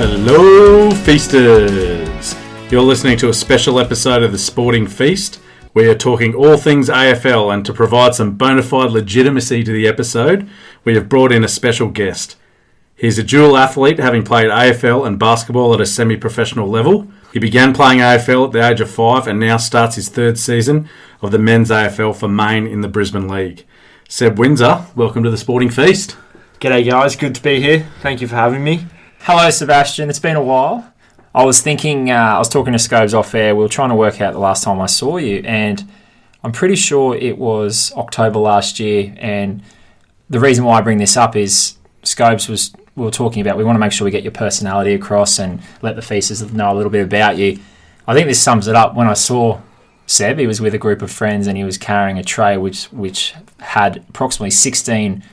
Hello, Feasters! You're listening to a special episode of the Sporting Feast. We are talking all things AFL, and to provide some bona fide legitimacy to the episode, we have brought in a special guest. He's a dual athlete, having played AFL and basketball at a semi-professional level. He began playing AFL at the age of 5 and now starts his third season of the men's AFL for Maine in the Brisbane League. Seb Windsor, welcome to the Sporting Feast. G'day guys, good to be here. Thank you for having me. Hello Sebastian, it's been a while. I was thinking, I was talking to Scobes off air, we were trying to work out the last time I saw you, and I'm pretty sure it was October last year, and the reason why I bring this up is Scobes we were talking about, we want to make sure we get your personality across and let the feasters know a little bit about you. I think this sums it up. When I saw Seb, he was with a group of friends and he was carrying a tray which had approximately 16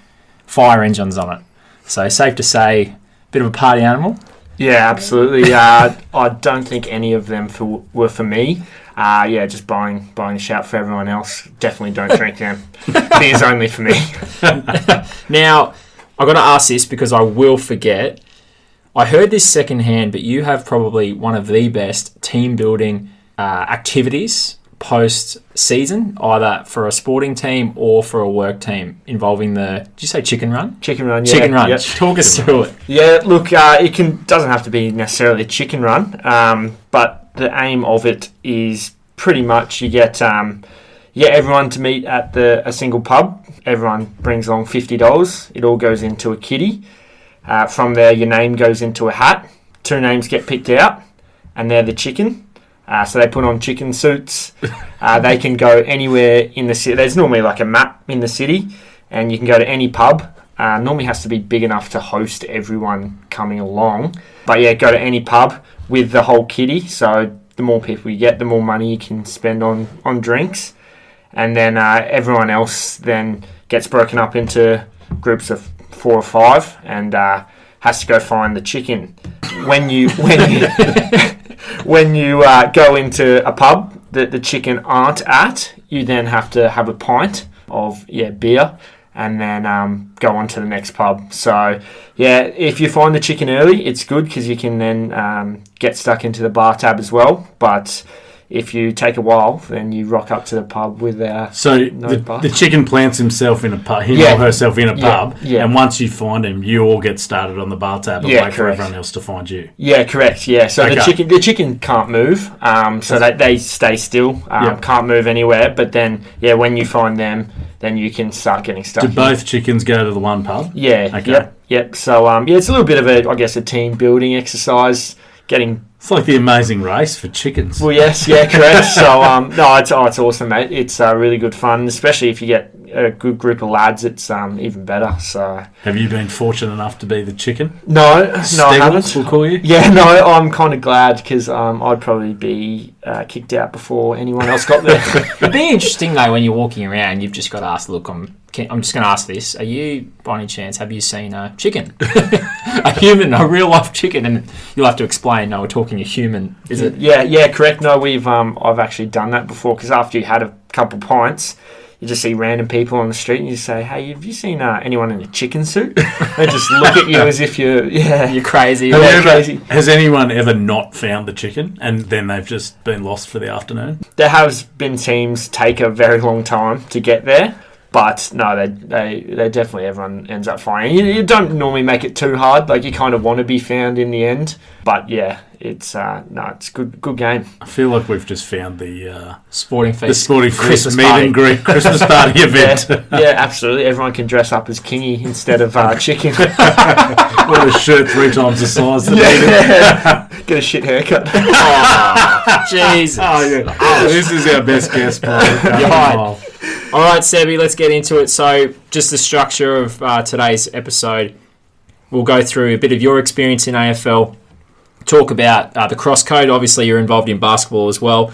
fire engines on it. So safe to say, bit of a party animal. Yeah, absolutely. I don't think any of them were for me. Just buying a shout for everyone else. Definitely don't drink them. Beer's only for me. Now, I've got to ask this because I will forget. I heard this secondhand, but you have probably one of the best team building activities post-season, either for a sporting team or for a work team, involving did you say chicken run? Chicken run, yeah. Chicken run. Yep. Talk us through it. Yeah, look, it doesn't have to be necessarily a chicken run, but the aim of it is pretty much you get everyone to meet at a single pub. Everyone brings along $50. It all goes into a kitty. From there, your name goes into a hat. 2 names get picked out, and they're the chicken. So they put on chicken suits. They can go anywhere in the city. There's normally like a map in the city, and you can go to any pub. Normally has to be big enough to host everyone coming along. But yeah, go to any pub with the whole kitty. So the more people you get, the more money you can spend on drinks. And then everyone else then gets broken up into groups of 4 or 5 and has to go find the chicken. When you go into a pub that the chicken aren't at, you then have to have a pint of beer and then go on to the next pub. So if you find the chicken early, it's good because you can then get stuck into the bar tab as well. But if you take a while, then you rock up to the pub with bar. The chicken plants himself in a pub, or herself in a pub, and once you find him, you all get started on the bar tab and wait for everyone else to find you. Yeah, correct. Yeah, so the chicken can't move, so they stay still, can't move anywhere. But then, when you find them, then you can start getting stuck. Do both chickens go to the one pub? Yeah. Okay. Yep. So it's a little bit of a team building exercise. It's like the Amazing Race for chickens. Well, yes, correct. So, it's awesome, mate. It's really good fun, especially if you get a good group of lads. It's even better. So, have you been fortunate enough to be the chicken? No, I haven't. We'll call you. Yeah, no, I'm kind of glad because I'd probably be kicked out before anyone else got there. It'd be interesting though when you're walking around. You've just got to ask. Look, I'm just going to ask this. Are you, by any chance, have you seen a chicken? A human, a real-life chicken? And you'll have to explain, no, we're talking a human, is it? Yeah, correct. No, I've actually done that before because after you had a couple pints, you just see random people on the street and you say, hey, have you seen anyone in a chicken suit? They just look at you as if you're crazy. Has anyone ever not found the chicken and then they've just been lost for the afternoon? There has been teams take a very long time to get there. But no, they definitely, everyone ends up finding. You don't normally make it too hard. Like you kind of want to be found in the end. But yeah, it's it's good game. I feel like we've just found the Sporting Feast. The Sporting Feast meet and greet Christmas party event. Yeah, absolutely. Everyone can dress up as Kingy instead of chicken. Wear a shirt 3 times the size. Get a shit haircut. Oh, Jesus. This is our best guest. All right, Sebby, let's get into it. So, just the structure of today's episode, we'll go through a bit of your experience in AFL, talk about the cross code. Obviously, you're involved in basketball as well.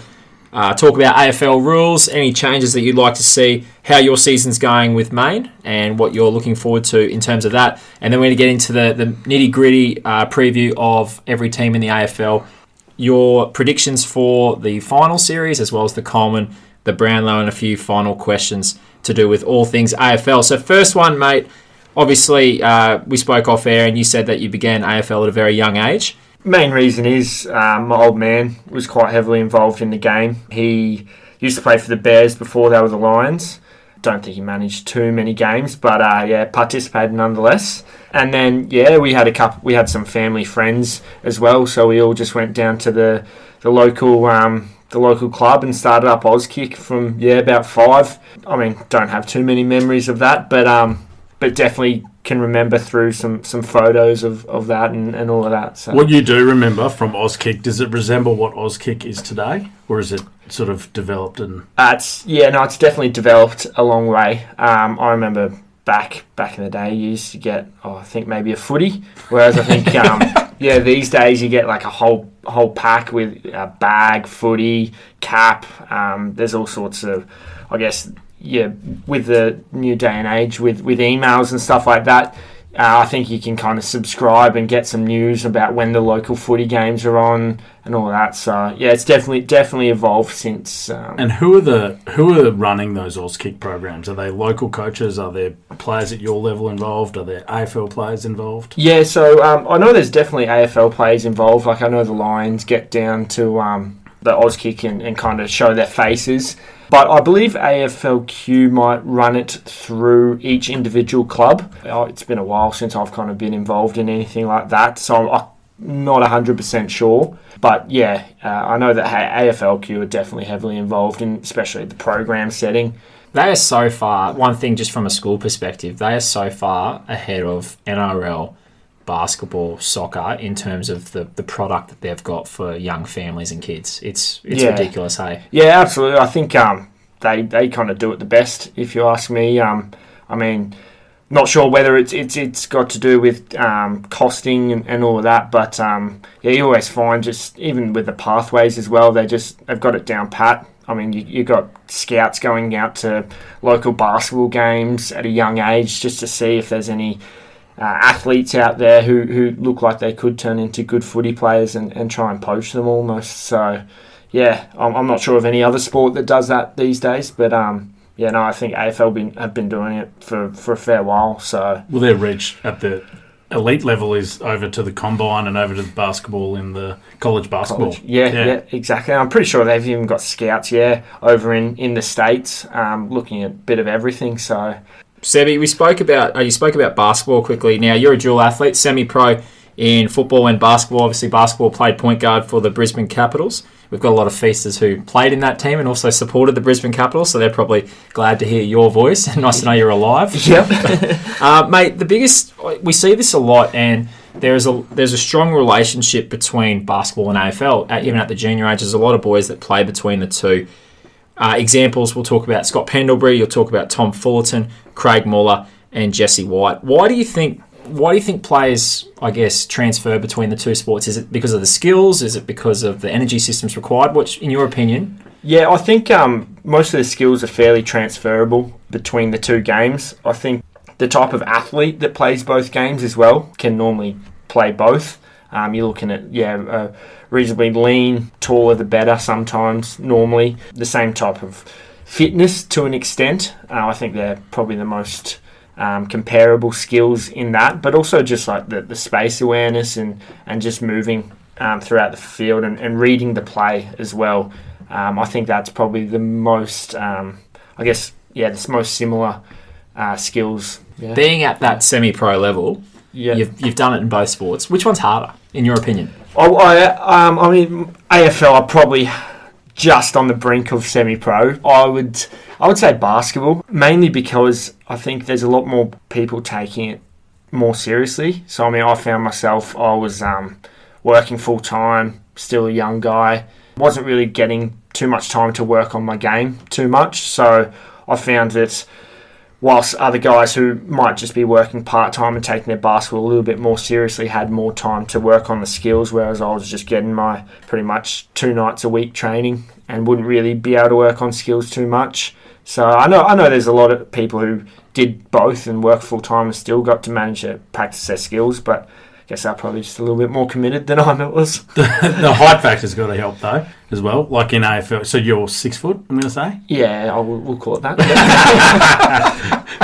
Talk about AFL rules, any changes that you'd like to see, how your season's going with Maine, and what you're looking forward to in terms of that. And then we're going to get into the nitty-gritty preview of every team in the AFL, your predictions for the final series, as well as the Coleman, the Brownlow, and a few final questions to do with all things AFL. So first one, mate, obviously we spoke off air and you said that you began AFL at a very young age. Main reason is my old man was quite heavily involved in the game. He used to play for the Bears before they were the Lions. Don't think he managed too many games, but participated nonetheless. And then we had some family friends as well, so we all just went down to the local club and started up Auskick from about 5. I mean, don't have too many memories of that, but definitely can remember through some photos of that and all of that. So. What you do remember from Auskick, does it resemble what Auskick is today, or is it sort of developed? And it's definitely developed a long way. I remember back in the day, you used to get I think maybe a footy, whereas I think these days you get like a whole pack with a bag, footy, cap. There's all sorts of, I guess. Yeah, with the new day and age, with emails and stuff like that, I think you can kind of subscribe and get some news about when the local footy games are on and all that. So yeah, it's definitely evolved since. And who are running those Auskick programs? Are they local coaches? Are there players at your level involved? Are there AFL players involved? Yeah, so I know there's definitely AFL players involved. Like I know the Lions get down to the Auskick and kind of show their faces. But I believe AFLQ might run it through each individual club. It's been a while since I've kind of been involved in anything like that, so I'm not 100% sure. But yeah, I know that AFLQ are definitely heavily involved in, especially the program setting. They are so far, one thing just from a school perspective, they are so far ahead of NRL, basketball, soccer in terms of the product that they've got for young families and kids. It's ridiculous, hey? Yeah, absolutely. I think they kind of do it the best, if you ask me. I mean, not sure whether it's got to do with costing and all of that, but you always find just even with the pathways as well, they've got it down pat. I mean, you got scouts going out to local basketball games at a young age just to see if there's any athletes out there who look like they could turn into good footy players and try and poach them almost. So, yeah, I'm not sure of any other sport that does that these days, but I think AFL have been doing it for a fair while. So, well, their reach at the elite level is over to the combine and over to the basketball in the college basketball. Yeah, exactly. I'm pretty sure they've even got scouts, over in the States, looking at a bit of everything. So. Sebi, you spoke about basketball quickly. Now, you're a dual athlete, semi-pro in football and basketball. Obviously, basketball played point guard for the Brisbane Capitals. We've got a lot of feasters who played in that team and also supported the Brisbane Capitals, so they're probably glad to hear your voice. Nice to know you're alive. Yep. Mate, we see this a lot, and there's a strong relationship between basketball and AFL. Even at the junior age, there's a lot of boys that play between the two. Examples, we'll talk about Scott Pendlebury, you'll talk about Tom Fullerton, Craig Muller, and Jesse White. Why do you think players, I guess, transfer between the two sports? Is it because of the skills? Is it because of the energy systems required? What, in your opinion? Yeah, I think most of the skills are fairly transferable between the two games. I think the type of athlete that plays both games as well can normally play both. You're looking at, reasonably lean, taller the better sometimes, normally. The same type of fitness to an extent. I think they're probably the most comparable skills in that, but also just like the space awareness and just moving throughout the field and reading the play as well. I think that's probably the most, the most similar skills. Yeah. Being at that semi-pro level, you've done it in both sports. Which one's harder, in your opinion? I mean, AFL are probably just on the brink of semi-pro. I would say basketball, mainly because I think there's a lot more people taking it more seriously. So, I mean, I found myself, I was working full-time, still a young guy, wasn't really getting too much time to work on my game too much. So I found that whilst other guys who might just be working part-time and taking their basketball a little bit more seriously had more time to work on the skills, whereas I was just getting my pretty much 2 nights a week training and wouldn't really be able to work on skills too much. So I know there's a lot of people who did both and worked full-time and still got to manage to practice their skills, but guess they're probably just a little bit more committed than I was. The height factor's got to help though, as well. Like in AFL, so you're 6 foot. I'm going to say. Yeah, we'll call it that.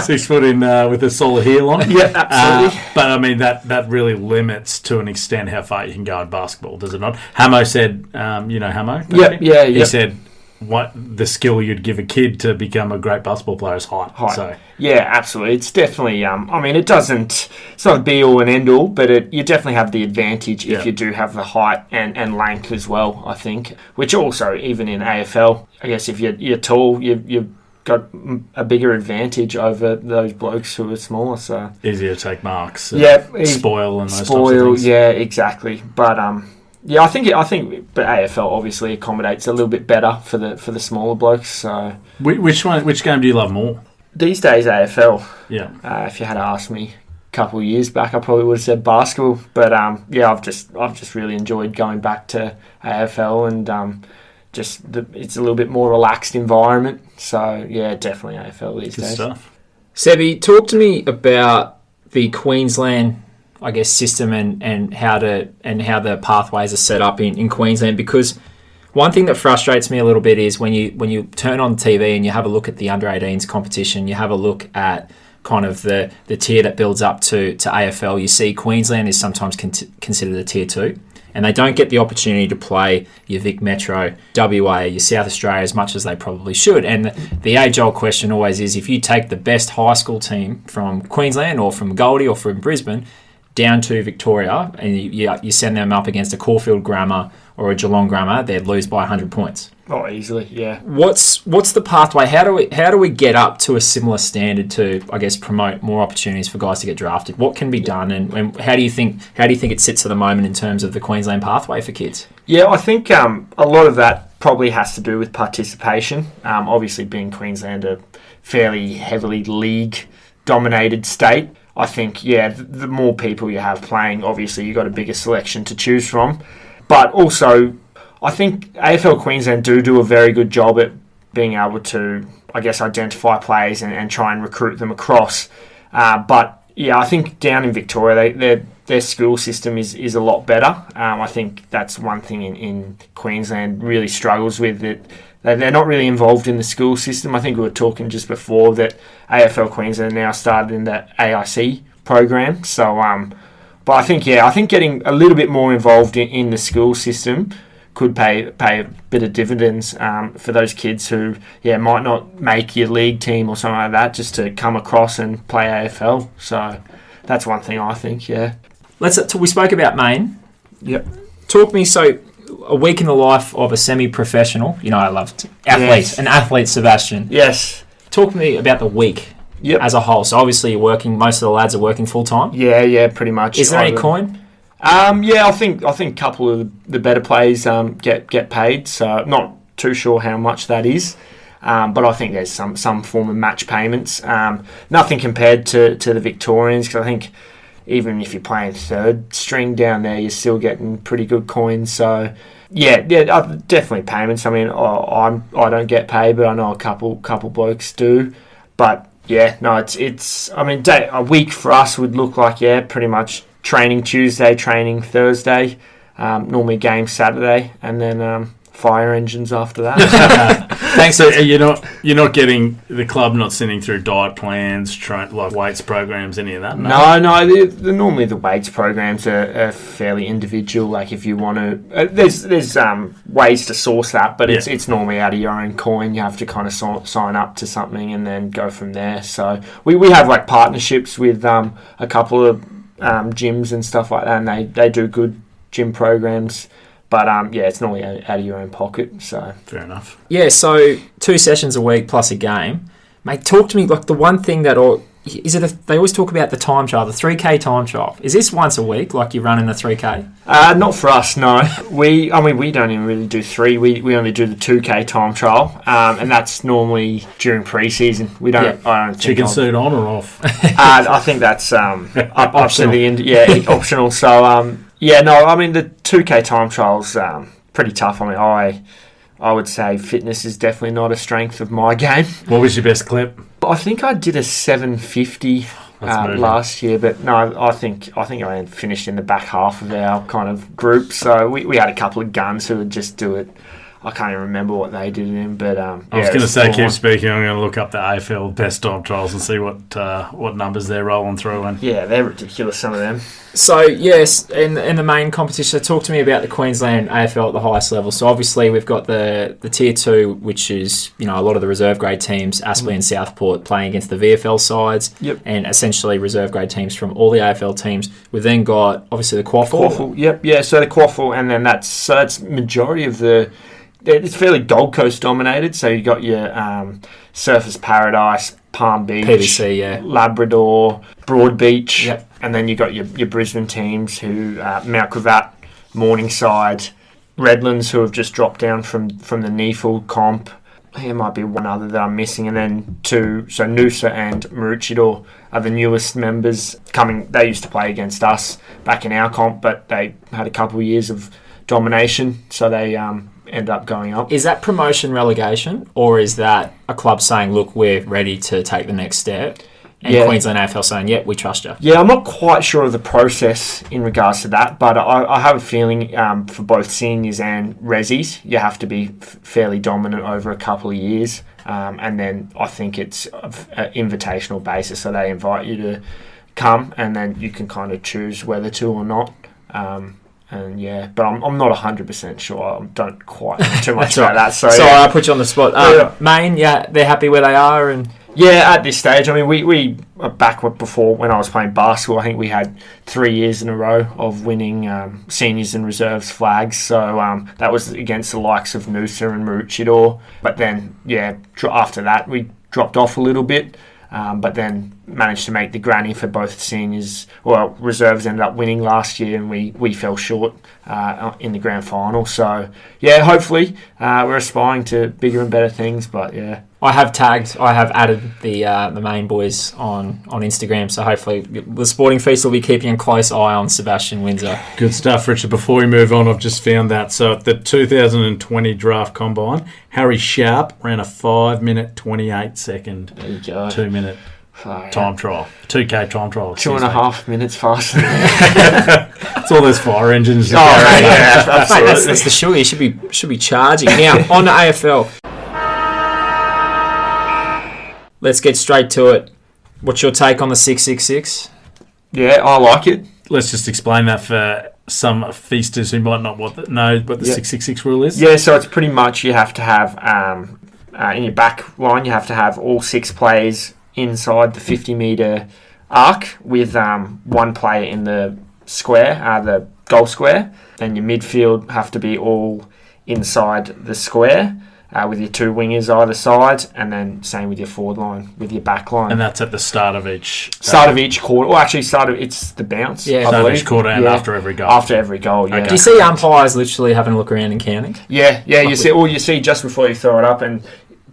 6 foot in with a solid heel on it. Yeah, absolutely. But I mean that really limits to an extent how far you can go in basketball, does it not? Hamo said, you know Hamo. Yeah. He said what the skill you'd give a kid to become a great basketball player is height. So. Yeah, absolutely. It's definitely. I mean, it's not a be all and end all, but you definitely have the advantage if you do have the height and length as well. I think, which also even in AFL, I guess if you're tall, you've got a bigger advantage over those blokes who are smaller. So easier to take marks. Spoil and those types of things. Yeah, exactly. But yeah, I think, but AFL obviously accommodates a little bit better for the smaller blokes. So which game do you love more? These days, AFL. Yeah. If you had asked me a couple of years back, I probably would have said basketball. But yeah, I've just really enjoyed going back to AFL and it's a little bit more relaxed environment. So yeah, definitely AFL these days. Good stuff. Sebi, talk to me about the Queensland, I guess, system and how the pathways are set up in Queensland, because one thing that frustrates me a little bit is when you turn on TV and you have a look at the under-18s competition, you have a look at kind of the tier that builds up to AFL, you see Queensland is sometimes considered a tier 2, and they don't get the opportunity to play your Vic Metro, WA, your South Australia as much as they probably should. And the age-old question always is, if you take the best high school team from Queensland or from Goldie or from Brisbane down to Victoria and you send them up against a Caulfield Grammar or a Geelong Grammar, they'd lose by 100 points. Oh, easily, yeah. What's the pathway? How do we get up to a similar standard to, I guess, promote more opportunities for guys to get drafted? What can be done, and how do you think it sits at the moment in terms of the Queensland pathway for kids? Yeah, I think a lot of that probably has to do with participation. Obviously, being Queensland a fairly heavily league-dominated state, I think, yeah, the more people you have playing, obviously you've got a bigger selection to choose from. But also, I think AFL Queensland do a very good job at being able to, I guess, identify players and try and recruit them across. But, yeah, I think down in Victoria, their school system is a lot better. I think that's one thing in Queensland really struggles with it. They're not really involved in the school system. I think we were talking just before that AFL Queensland now started in the AIC program. So, but I think getting a little bit more involved in the school system could pay a bit of dividends for those kids who, might not make your league team or something like that, just to come across and play AFL. So that's one thing I think, yeah. We spoke about Maine. Yep. Talk me, so a week in the life of a semi-professional. You know, I loved athletes. Yes. An athlete, Sebastian. Yes. Talk to me about the week as a whole. So obviously you're working. Most of the lads are working full time. Yeah, pretty much. Is there any coin? Yeah, I think a couple of the better players get paid. So not too sure how much that is. But I think there's some form of match payments. Nothing compared to the Victorians, because I think even if you're playing third string down there, you're still getting pretty good coins. So, yeah, definitely payments. I mean, I don't get paid, but I know a couple blokes do. But yeah, no, it's. I mean, a week for us would look like pretty much training Tuesday, training Thursday, normally game Saturday, and then fire engines after that. Thanks. So you're not getting the club not sending through diet plans, like weights programs, any of that. No. Normally the weights programs are fairly individual. Like if you want to, there's ways to source that, but it's normally out of your own coin. You have to kind of sign up to something and then go from there. So we have like partnerships with a couple of gyms and stuff like that, and they do good gym programs. But, it's normally out of your own pocket, so... Fair enough. Yeah, so 2 sessions a week plus a game. Mate, talk to me, like, the one thing that... they always talk about the time trial, the 3K time trial. Is this once a week, like you're running the 3K? Not for us, no. We don't even really do 3. We only do the 2K time trial, and that's normally during pre-season. I don't think chicken suit on or off? I think that's up to the end. Yeah, optional. So... I mean, the 2K time trial's pretty tough. I mean, I would say fitness is definitely not a strength of my game. What was your best clip? I think I did a 750 last year. But no, I think I finished in the back half of our kind of group. So we had a couple of guns who would just do it. I can't even remember what they did in, but I was going to say, keep speaking. I'm going to look up the AFL best time trials and see what numbers they're rolling through. And yeah, they're ridiculous, some of them. So yes, in the main competition, so talk to me about the Queensland AFL at the highest level. So obviously we've got the Tier 2, which is a lot of the reserve grade teams, Aspley and Southport, playing against the VFL sides, and essentially reserve grade teams from all the AFL teams. We've then got obviously the Quaffle. Yep, yeah. So the Quaffle, and then that's majority of the. It's fairly Gold Coast dominated, so you got your Surfers Paradise, Palm Beach, PBC, Labrador, Broadbeach, and then you got your Brisbane teams who Mount Gravatt, Morningside, Redlands, who have just dropped down from the NEFL comp. There might be one other that I'm missing, and then two. So Noosa and Maroochydore are the newest members coming. They used to play against us back in our comp, but they had a couple of years of domination, so they end up going up. Is that promotion relegation, or is that a club saying, look, we're ready to take the next step, and Queensland AFL saying, yeah, we trust you? Yeah, I'm not quite sure of the process in regards to that, but I have a feeling for both seniors and resis, you have to be fairly dominant over a couple of years, and then I think it's an invitational basis, so they invite you to come, and then you can kind of choose whether to or not. But I'm not 100% sure. I don't quite know too much about that. So I put you on the spot. Maine, they're happy where they are, and at this stage, I mean, we are back before when I was playing basketball. I think we had 3 years in a row of winning seniors and reserves flags. So that was against the likes of Noosa and Maroochydore. But then, after that, we dropped off a little bit. But then managed to make the granny for both seniors. Well, reserves ended up winning last year, and we fell short in the grand final. So, hopefully we're aspiring to bigger and better things. But I have added the main boys on Instagram. So hopefully the Sporting Feast will be keeping a close eye on Sebastian Windsor. Good stuff, Richard. Before we move on, I've just found that. So at the 2020 draft combine, Harry Sharp ran a 5 minute 28 second, there you go. 2 minute time trial, 2K time trial. 2.5 minutes faster. It's all those fire engines. Absolutely. Mate, that's the sugar. You should be charging. Now on to AFL. Let's get straight to it. What's your take on the 666? Yeah, I like it. Let's just explain that for some feasters who might not know what the 666 rule is. Yeah, so it's pretty much you have to have, in your back line, you have to have all 6 players inside the 50-metre arc with one player in the square, the goal square. Then your midfield have to be all inside the square. With your 2 wingers either side, and then same with your forward line, with your back line. And that's at the start of each... quarter. Well, actually, it's the bounce. Yeah, start of each quarter and after every goal. After every goal, yeah. Okay. Do you see umpires literally having a look around and counting? Yeah. You see just before you throw it up, and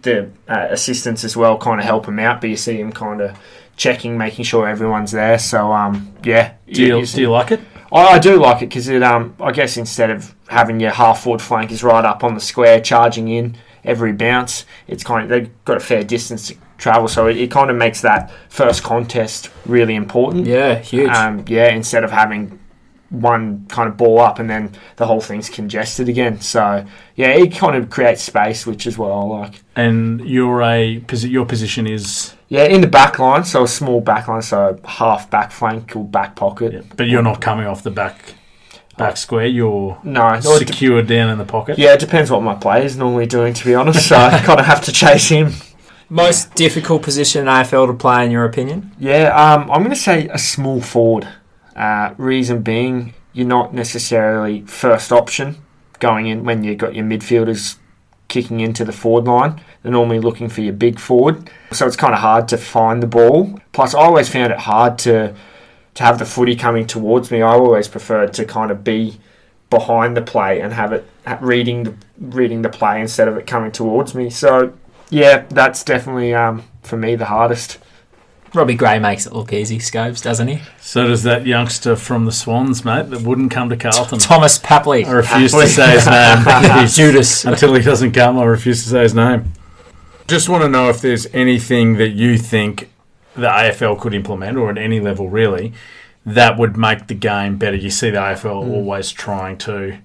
the assistants as well kind of help them out, but you see them kind of checking, making sure everyone's there. So, Do you like it? I do like it because it, I guess instead of having your half forward flank is right up on the square, charging in every bounce, it's kind of, they've got a fair distance to travel, so it kind of makes that first contest really important. Yeah, huge. Instead of having one kind of ball up and then the whole thing's congested again. So it kind of creates space, which is what I like. And your position is? Yeah, in the back line, so a small back line, so half back flank or back pocket. Yeah, but you're not coming off the back square, you're no, secured down in the pocket? Yeah, it depends what my player's normally doing, to be honest, so I kind of have to chase him. Most difficult position in AFL to play, in your opinion? Yeah, I'm going to say a small forward. Reason being, you're not necessarily first option going in when you've got your midfielders kicking into the forward line. They're normally looking for your big forward. So it's kind of hard to find the ball. Plus, I always found it hard to have the footy coming towards me. I always preferred to kind of be behind the play and have it reading the play instead of it coming towards me. So, yeah, that's definitely, for me, the hardest. Robbie Gray makes it look easy, Scobes, doesn't he? So does that youngster from the Swans, mate, that wouldn't come to Carlton. Thomas Papley. I refuse to say his name. Judas. Until he doesn't come, I refuse to say his name. Just want to know if there's anything that you think the AFL could implement, or at any level really, that would make the game better? You see the AFL always trying to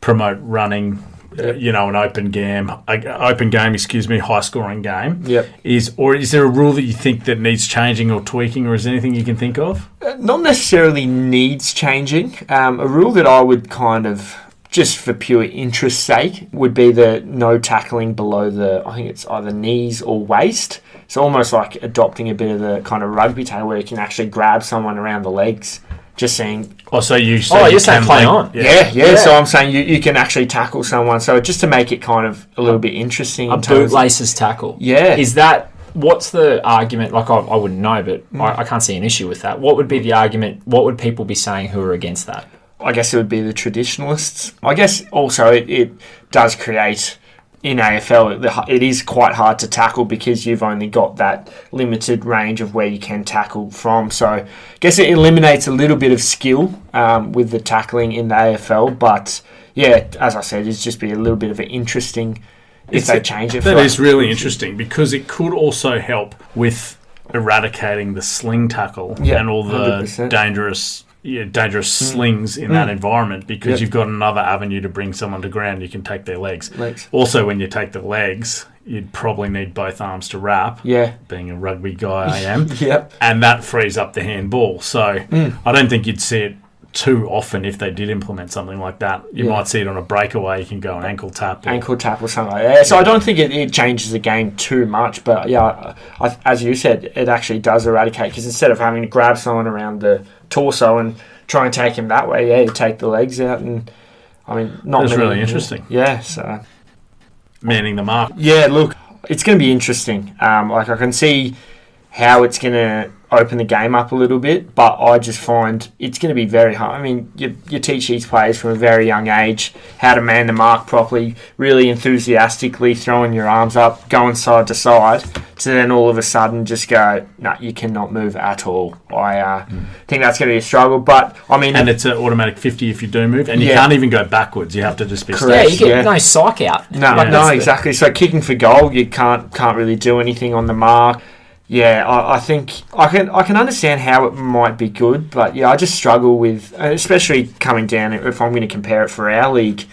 promote running, an open game, high scoring game. Yep. Is there a rule that you think that needs changing or tweaking, or is there anything you can think of? Not necessarily needs changing. A rule that I would kind of, just for pure interest's sake, would be the no tackling below I think it's either knees or waist. So almost like adopting a bit of the kind of rugby tackle where you can actually grab someone around the legs. Just saying. You're saying play on. Yeah. So I'm saying you can actually tackle someone. So just to make it kind of a little bit interesting. A bootlaces tackle. Yeah. Is that, what's the argument? Like, I wouldn't know, but I can't see an issue with that. What would be the argument? What would people be saying who are against that? I guess it would be the traditionalists. I guess also it does create, in AFL, it is quite hard to tackle because you've only got that limited range of where you can tackle from. So I guess it eliminates a little bit of skill with the tackling in the AFL. But yeah, as I said, it's just be a little bit of an interesting if they change it. That is really interesting because it could also help with eradicating the sling tackle and all the 100%. dangerous slings in that environment, because you've got another avenue to bring someone to ground. You can take their legs. Also, when you take the legs, you'd probably need both arms to wrap. Yeah. Being a rugby guy I am. And that frees up the handball. So I don't think you'd see it too often if they did implement something like that. You might see it on a breakaway. You can go an ankle tap. Or something like that. So I don't think it changes the game too much. But as you said, it actually does eradicate, because instead of having to grab someone around the torso and try and take him that way, you take the legs out. And I mean, that's really interesting. Yeah, so manning the mark. Yeah, look, it's going to be interesting. I can see how it's going to open the game up a little bit, but I just find it's going to be very hard. I mean, you teach these players from a very young age how to man the mark properly, really enthusiastically throwing your arms up, going side to side, to then all of a sudden just go, no, you cannot move at all. I think that's going to be a struggle, but I mean... And it's an automatic 50 if you do move, and you can't even go backwards. You have to just be... Correct, you get no psych out. No, exactly. So kicking for goal, you can't really do anything on the mark. Yeah, I think I can understand how it might be good, but I just struggle with, especially coming down, if I'm going to compare it for our league,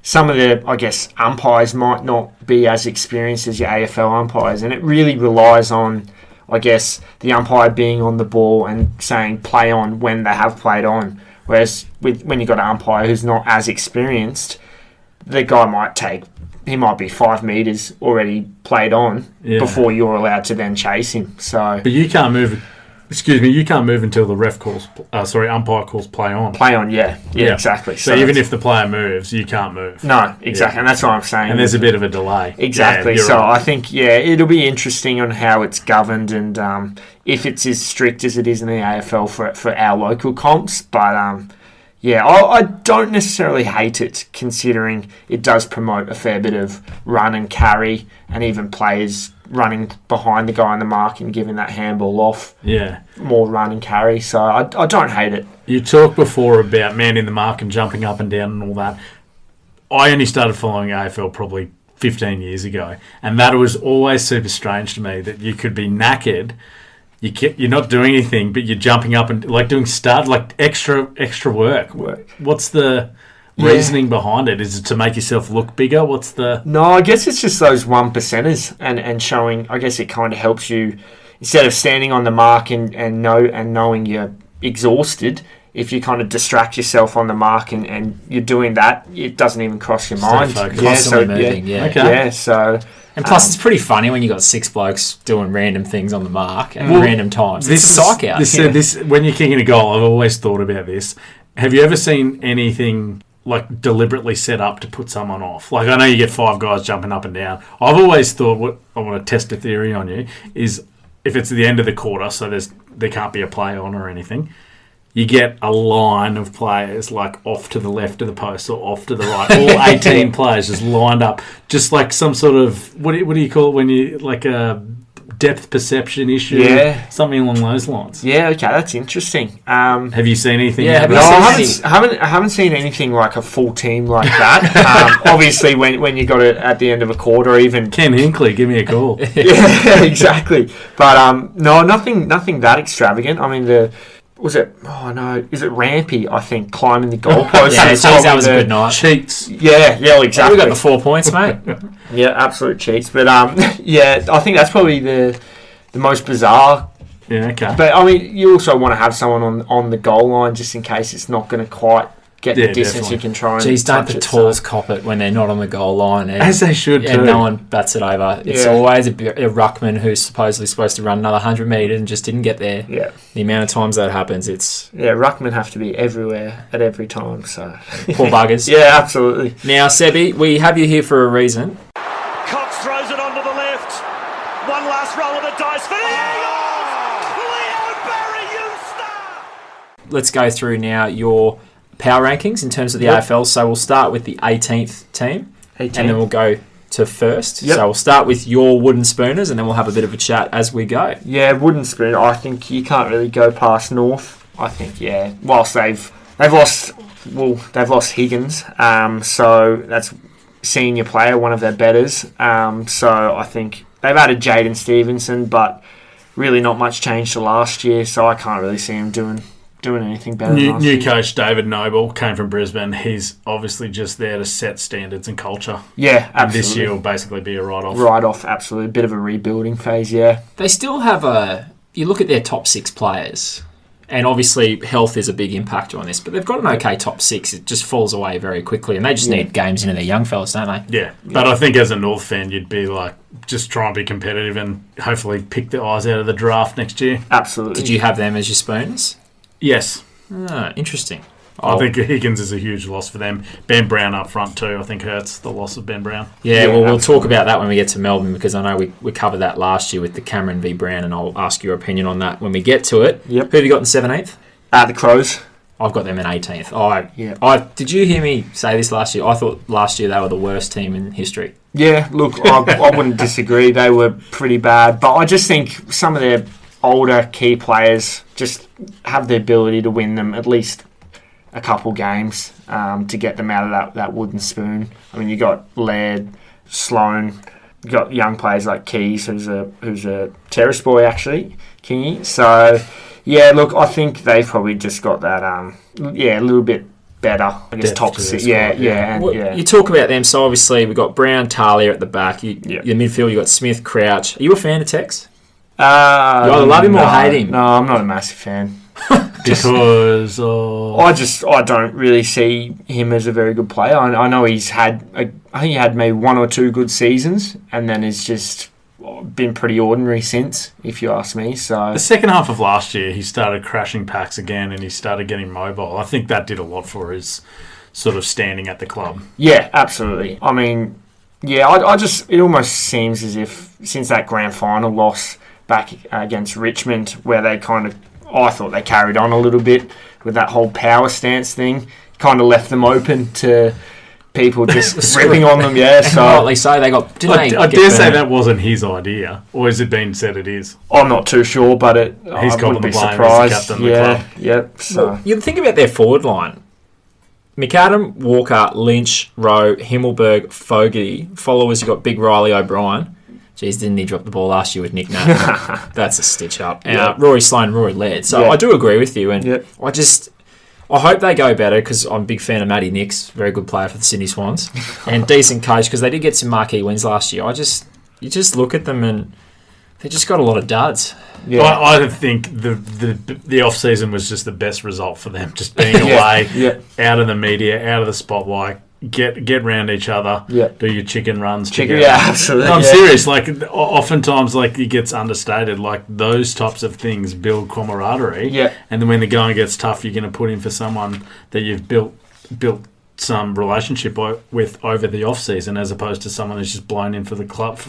some of the, I guess, umpires might not be as experienced as your AFL umpires, and it really relies on, I guess, the umpire being on the ball and saying play on when they have played on. Whereas when you've got an umpire who's not as experienced, the guy might be 5 metres already played on before you're allowed to then chase him. So, but you can't move. You can't move until the umpire calls play on. Play on, yeah, exactly. So even if the player moves, you can't move. No, exactly, and that's what I'm saying. And there's a bit of a delay. Exactly. So right. I think it'll be interesting on how it's governed and if it's as strict as it is in the AFL for our local comps, but. I don't necessarily hate it, considering it does promote a fair bit of run and carry, and even players running behind the guy on the mark and giving that handball off. Yeah. More run and carry, so I don't hate it. You talked before about manning the mark and jumping up and down and all that. I only started following AFL probably 15 years ago, and that was always super strange to me, that you could be knackered. You're not doing anything, but you're jumping up and doing extra work. What's the reasoning behind it? Is it to make yourself look bigger? No, I guess it's just those 1%ers and showing. I guess it kind of helps you, instead of standing on the mark and knowing you're exhausted. If you kind of distract yourself on the mark and you're doing that, it doesn't even cross your mind. Constantly moving. Okay. So. And plus, it's pretty funny when you got 6 blokes doing random things on the mark at random times. It's a psych out. When you're kicking a goal, I've always thought about this. Have you ever seen anything deliberately set up to put someone off? I know you get 5 guys jumping up and down. I've always thought, what I want to test a theory on you, is if it's the end of the quarter, so there can't be a play on or anything, you get a line of players off to the left of the post or off to the right. All 18 players just lined up, just like some sort of, what do you call it when you, a depth perception issue. Yeah. Something along those lines. Yeah, okay, that's interesting. Have you seen anything? Yeah, No, I haven't seen anything like a full team like that. Obviously, when you got it at the end of a quarter, or even Ken Hinkley, give me a call. yeah, exactly. But no, nothing that extravagant. I mean, is it Rampy? I think climbing the goalpost. Yeah, geez, that was a good night. Cheats. Yeah, exactly. We got the 4 points, mate. Yeah, absolute cheats. But yeah, I think that's probably the most bizarre. Yeah, okay. But I mean, you also want to have someone on the goal line just in case it's not going to quite get the distance. Definitely. You can try and. Geez, don't touch the it, tools cop it when they're not on the goal line. As they should and too. no one bats it over. It's always a ruckman who's supposedly supposed to run another 100 metres and just didn't get there. Yeah. The amount of times that happens, it's... Yeah, ruckmen have to be everywhere at every time, so... Poor buggers. Yeah, absolutely. Now, Sebi, we have you here for a reason. Cox throws it onto the left. One last roll of the dice for the Eagles! Leo Barry-Eustace! Let's go through now your power rankings in terms of the AFL. So we'll start with the 18th team. 18. And then we'll go to first. Yep. So we'll start with your wooden spooners and then we'll have a bit of a chat as we go. Yeah, wooden spoon. I think you can't really go past North. I think, yeah. Whilst they've lost Higgins, so that's senior player, one of their betters. So I think they've added Jaden Stevenson, but really not much change to last year. So I can't really see him doing anything better. New coach David Noble came from Brisbane. He's obviously just there to set standards and culture. Yeah, absolutely. And this year will basically be a write-off. Write-off, absolutely. A bit of a rebuilding phase, yeah. They still have you look at their top 6 players, and obviously health is a big impactor on this, but they've got an okay top 6. It just falls away very quickly, and they just need games into their young fellas, don't they? Yeah, but I think as a North fan, you'd be like, just try and be competitive and hopefully pick the eyes out of the draft next year. Absolutely. Did you have them as your spooners? Yes. Interesting. I think Higgins is a huge loss for them. Ben Brown up front too, I think hurts the loss of Ben Brown. Yeah, well, we'll talk about that when we get to Melbourne because I know we covered that last year with the Cameron v Brown, and I'll ask your opinion on that when we get to it. Yep. Who have you got in 17th? The Crows. I've got them in 18th. Did you hear me say this last year? I thought last year they were the worst team in history. Yeah, look, I wouldn't disagree. They were pretty bad, but I just think some of their older key players just have the ability to win them at least a couple games to get them out of that wooden spoon. I mean, you got Laird, Sloan, you got young players like Keys, who's a terrace boy actually, Kingy. So yeah, look, I think they've probably just got that a little bit better. I guess Depth top to 6. their squad, Yeah. You talk about them, so obviously we've got Brown, Talia at the back. Your midfield, you got Smith, Crouch. Are you a fan of Tex? You either love him or hate him. No, I'm not a massive fan. Because I don't really see him as a very good player. I know I think he had maybe 1 or 2 good seasons, and then has just been pretty ordinary since, if you ask me. So the second half of last year, he started crashing packs again, and he started getting mobile. I think that did a lot for his sort of standing at the club. Yeah, absolutely. I mean, yeah, it almost seems as if since that grand final loss back against Richmond, where they I thought they carried on a little bit with that whole power stance thing, kind of left them open to people just ripping on them. Yeah, so rightly so. They got. I dare say that wasn't his idea, or has it been said it is? I'm not too sure, but He's got the blame as the surprised. captain of the club. Yep. So Well, you think about their forward line. McAdam, Walker, Lynch, Rowe, Himmelberg, Fogarty. Followers, you've got Big Riley O'Brien. Jeez, didn't he drop the ball last year with Nick Nat? That's a stitch up. Rory Sloane, Rory Laird. So I do agree with you, and I hope they go better because I'm a big fan of Matty Nicks, very good player for the Sydney Swans, and decent coach because they did get some marquee wins last year. You just look at them and they just got a lot of duds. Yeah. I think the off season was just the best result for them, just being away, out of the media, out of the spotlight. Get round each other. Do your chicken runs together. Yeah, absolutely. No, I'm serious. Like oftentimes, like it gets understated. Like those types of things build camaraderie. Yeah. And then when the going gets tough, you're going to put in for someone that you've built some relationship with over the off season, as opposed to someone who's just blown into the club.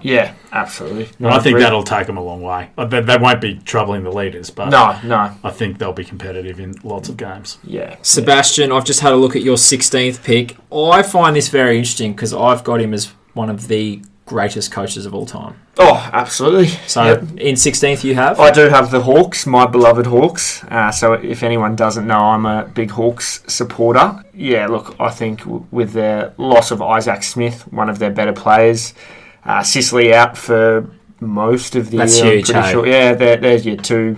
Yeah, absolutely. No, I think that'll take them a long way. They won't be troubling the leaders, but no, I think they'll be competitive in lots of games. Yeah. Sebastian, I've just had a look at your 16th pick. I find this very interesting because I've got him as one of the greatest coaches of all time. Oh, absolutely. So Yep. in 16th you have? I do have the Hawks, my beloved Hawks. So if anyone doesn't know, I'm a big Hawks supporter. Yeah, look, I think with the loss of Isaac Smith, one of their better players, Sicily out for most of the That's year. huge, I'm pretty sure. Yeah, there's your two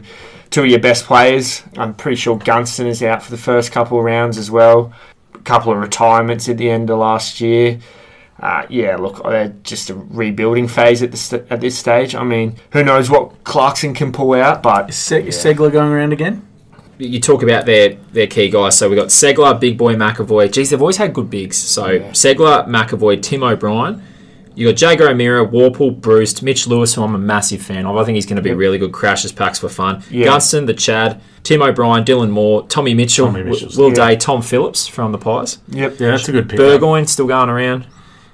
of your best players. I'm pretty sure Gunston is out for the first couple of rounds as well. A couple of retirements at the end of last year. Yeah, look, they're just a rebuilding phase at this stage. I mean, who knows what Clarkson can pull out, but... Is Segler going around again? You talk about their key guys. So we've got Segler, Big Boy, McAvoy. Geez, they've always had good bigs. So Segler, McAvoy, Tim O'Brien. You got Jago O'Meara, Warple, Bruce, Mitch Lewis, who I'm a massive fan of. I think he's going to be really good. Crashes packs for fun. Yeah. Gunston, the Chad, Tim O'Brien, Dylan Moore, Tommy Mitchell, Will Day, Tom Phillips from the Pies. Yep. Yeah, that's a good pick. Burgoyne still going around.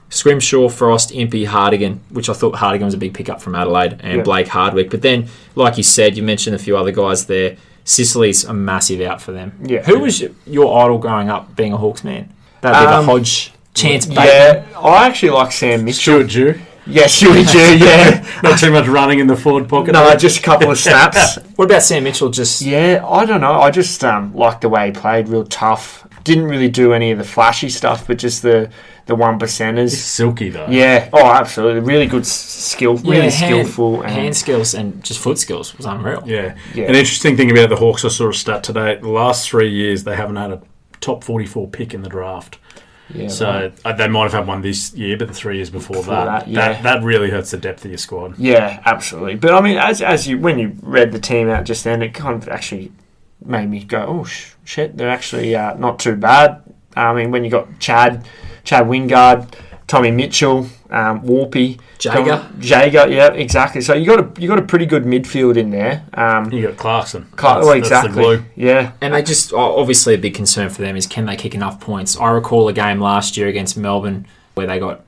Scrimshaw, Frost, Impey, Hardigan, which I thought Hardigan was a big pickup from Adelaide, and Blake Hardwick. But then, like you said, you mentioned a few other guys there. Sicily's a massive out for them. Yeah. Who was your idol growing up being a Hawks man? That'd be the Hodge, Chance Bateman. Yeah, I actually like Sam Mitchell. Stuart Jew. Yeah, Stewie Jew, yeah. Not too much running in the forward pocket. No, just a couple of snaps. What about Sam Mitchell? Just Yeah, I don't know. I just liked the way he played, real tough. Didn't really do any of the flashy stuff, but just the one percenters. It's silky, though. Yeah, oh, absolutely. Really good skill, really skillful. hand skills and just foot skills was unreal. Yeah. An interesting thing about the Hawks, I saw a stat today. The last 3 years, they haven't had a top 44 pick in the draft. Yeah, So they might have had one this year, but the 3 years before that, yeah. that really hurts the depth of your squad. Yeah, absolutely. But I mean, as you when you read the team out just then, it kind of actually made me go, oh shit, they're actually not too bad. I mean, when you got Chad Wingard, Tommy Mitchell, Warpy, Jager, yeah, exactly. So you got a pretty good midfield in there. You got Clarkson. Exactly. That's the glue. Yeah, and they just obviously a big concern for them is can they kick enough points. I recall a game last year against Melbourne where they got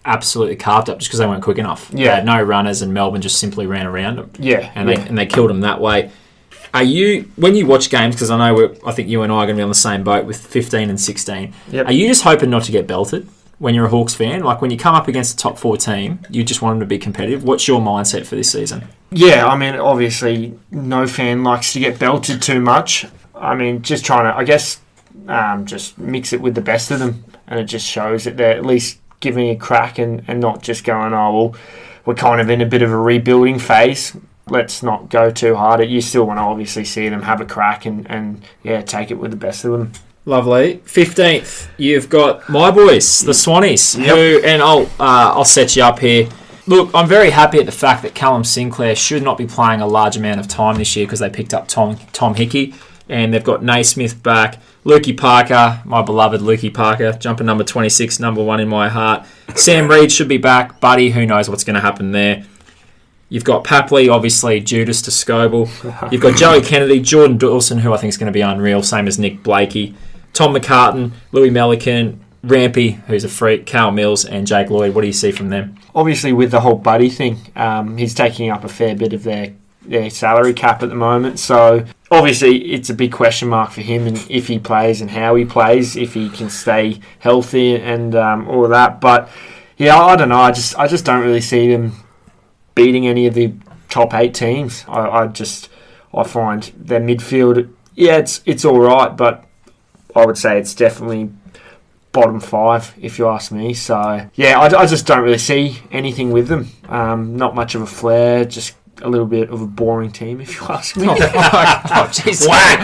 absolutely carved up just because they weren't quick enough. Yeah, they had no runners and Melbourne just simply ran around them. Yeah, and they killed them that way. Are you, when you watch games, because I know I think you and I are going to be on the same boat with 15 and 16, are you just hoping not to get belted when you're a Hawks fan? Like when you come up against a top 4 team, you just want them to be competitive. What's your mindset for this season? Yeah, I mean, obviously no fan likes to get belted too much. I mean, just trying to, I guess, just mix it with the best of them, and it just shows that they're at least giving a crack and not just going, oh, well, we're kind of in a bit of a rebuilding phase. Let's not go too hard. You still want to obviously see them have a crack and take it with the best of them. Lovely. 15th, you've got my boys, the Swannies, who, and I'll set you up here. Look, I'm very happy at the fact that Callum Sinclair should not be playing a large amount of time this year because they picked up Tom Hickey, and they've got Naismith back, Lukey Parker, my beloved Lukey Parker, jumper number 26, number 1 in my heart. Sam Reid should be back. Buddy, who knows what's going to happen there. You've got Papley, obviously, Judas to Scoble. You've got Joey Kennedy, Jordan Dawson, who I think is going to be unreal, same as Nick Blakey. Tom McCartan, Louis Melican, Rampy, who's a freak, Carl Mills, and Jake Lloyd. What do you see from them? Obviously, with the whole Buddy thing, he's taking up a fair bit of their salary cap at the moment. So, obviously, it's a big question mark for him and if he plays and how he plays, if he can stay healthy and all of that. But, yeah, I don't know. I just don't really see them beating any of the top 8 teams. I find their midfield, it's all right, but I would say it's definitely bottom 5 if you ask me. So yeah, I just don't really see anything with them. Not much of a flair, just a little bit of a boring team if you ask me. Jeez. What?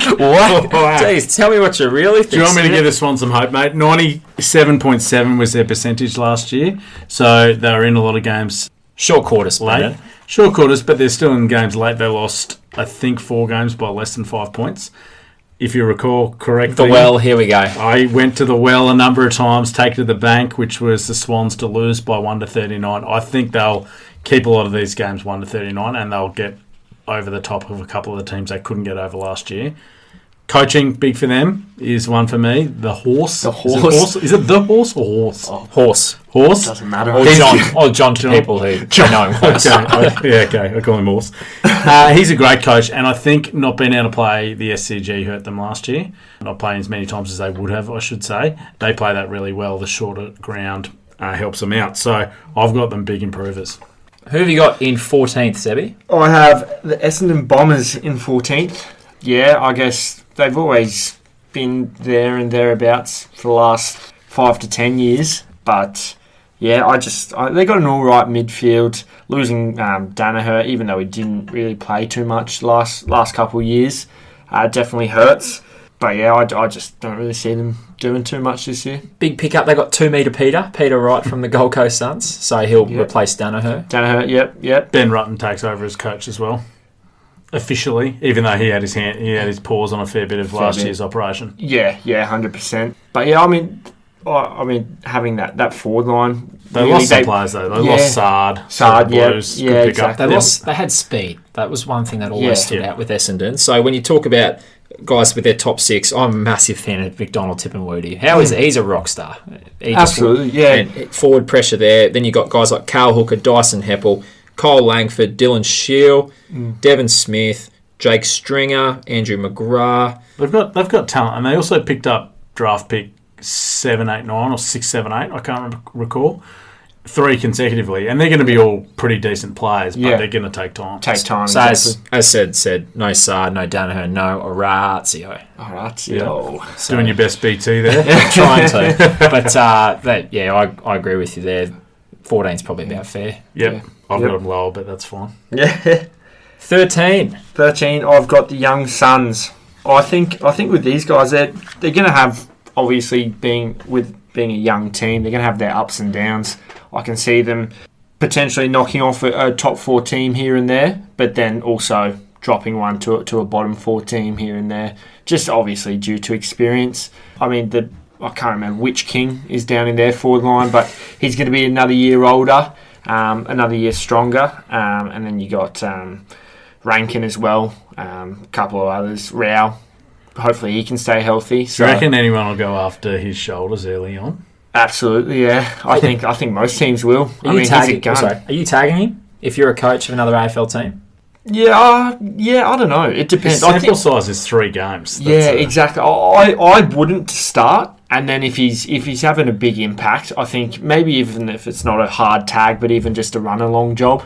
Jeez, tell me what you really think. Do you want me to give this one some hope, mate? 97.7 was their percentage last year, so they were in a lot of games. Short quarters, late. Short quarters, but they're still in games late. They lost, I think, 4 games by less than 5 points. If you recall correctly. The Well, here we go. I went to the Well a number of times, take it to the bank, which was the Swans to lose by 1-39. I think they'll keep a lot of these games 1-39 and they'll get over the top of a couple of the teams they couldn't get over last year. Coaching, big for them, is one for me. The Horse. The Horse. Is it the Horse or Horse? Oh, Horse. Doesn't matter. Or John to people who know him Horse. Okay, I call him Horse. He's a great coach, and I think not being able to play the SCG hurt them last year. Not playing as many times as they would have, I should say. They play that really well, the shorter ground. helps them out. So I've got them big improvers. Who have you got in 14th, Sebby? I have the Essendon Bombers in 14th. Yeah, I guess they've always been there and thereabouts for the last 5 to 10 years. But yeah, they got an all right midfield. Losing Danaher, even though he didn't really play too much last couple of years, definitely hurts. But yeah, I just don't really see them doing too much this year. Big pickup. They got 2 metre Peter Wright from the Gold Coast Suns, so he'll replace Danaher. Yep. Ben Rutten takes over as coach as well, officially, even though he had his paws on a fair bit of last year's operation. Yeah, 100%. But yeah, I mean, having that forward line. They lost some players though. They lost Sard, Blues, good pickup. Exactly. They had speed. That was one thing that always stood out with Essendon. So when you talk about guys with their top 6, I'm a massive fan of McDonald Tippenwoody. How is he? He's a rock star. Absolutely, forward pressure there. Then you got guys like Carl Hooker, Dyson Heppel, Cole Langford, Dylan Shield, Devon Smith, Jake Stringer, Andrew McGrath. They've got talent, and they also picked up draft pick 7, 8, 9 or 6, 7, 8. I can't recall. 3 consecutively, and they're going to be all pretty decent players, but they're going to take time. So as said, no Sard, no Danaher, no Orazio. So doing your best BT there. Trying to. But I agree with you there. 14's probably about fair. Yep. I've got them lower, but that's fine. Yeah. 13, I've got the Young Suns. I think with these guys, they're going to have, obviously, being a young team, they're going to have their ups and downs. I can see them potentially knocking off a top 4 team here and there, but then also dropping one to a bottom 4 team here and there, just obviously due to experience. I mean, I can't remember which King is down in their forward line, but he's going to be another year older, another year stronger, and then you got Rankin as well, a couple of others, Rao. Hopefully he can stay healthy. So. Do you reckon anyone will go after his shoulders early on? Absolutely, yeah. I think most teams will. He's a gun. Are you tagging him if you're a coach of another AFL team? Yeah, I don't know. It depends. His sample size is 3 games. Exactly. I wouldn't start, and then if he's having a big impact, I think maybe even if it's not a hard tag, but even just a run along job,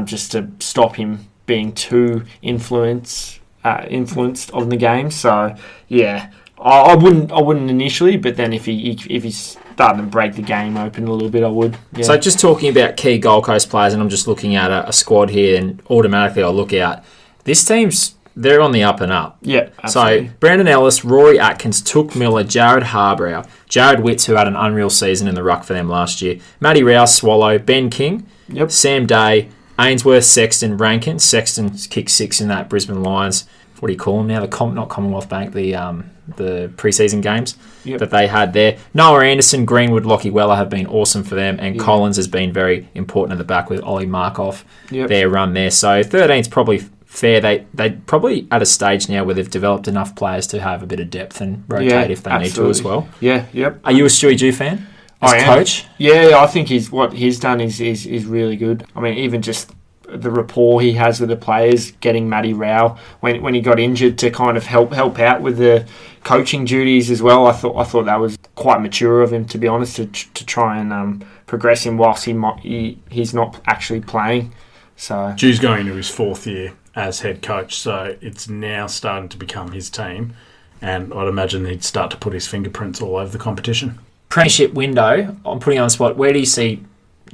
just to stop him being too influenced on the game. So yeah, I wouldn't initially, but then if he's starting to break the game open a little bit, I would. Yeah. So just talking about key Gold Coast players, and I'm just looking at a squad here, and automatically I'll look out. This team's, they're on the up and up. Yeah, absolutely. So Brandon Ellis, Rory Atkins, Took Miller, Jared Harbrow, Jared Witts, who had an unreal season in the ruck for them last year, Matty Rouse, Swallow, Ben King, Sam Day, Ainsworth, Sexton, Rankin. Sexton's kicked 6 in that Brisbane Lions. What do you call them now? Not Commonwealth Bank, the pre-season games that they had there. Noah Anderson, Greenwood, Lockie Weller have been awesome for them, and Collins has been very important at the back with Ollie Markov, their run there. So 13's probably fair. They probably at a stage now where they've developed enough players to have a bit of depth and rotate if they need to as well. Yeah, yep. Are you a Stewie Jew fan as coach? Yeah, I think what he's done is really good. I mean, even just the rapport he has with the players, getting Matty Rao when he got injured to kind of help out with the coaching duties as well. I thought that was quite mature of him, to be honest, to try and progress him whilst he's not actually playing. So Jew's going into his 4th year as head coach, so it's now starting to become his team, and I'd imagine he'd start to put his fingerprints all over the competition. Premiership window, I'm putting on the spot. Where do you see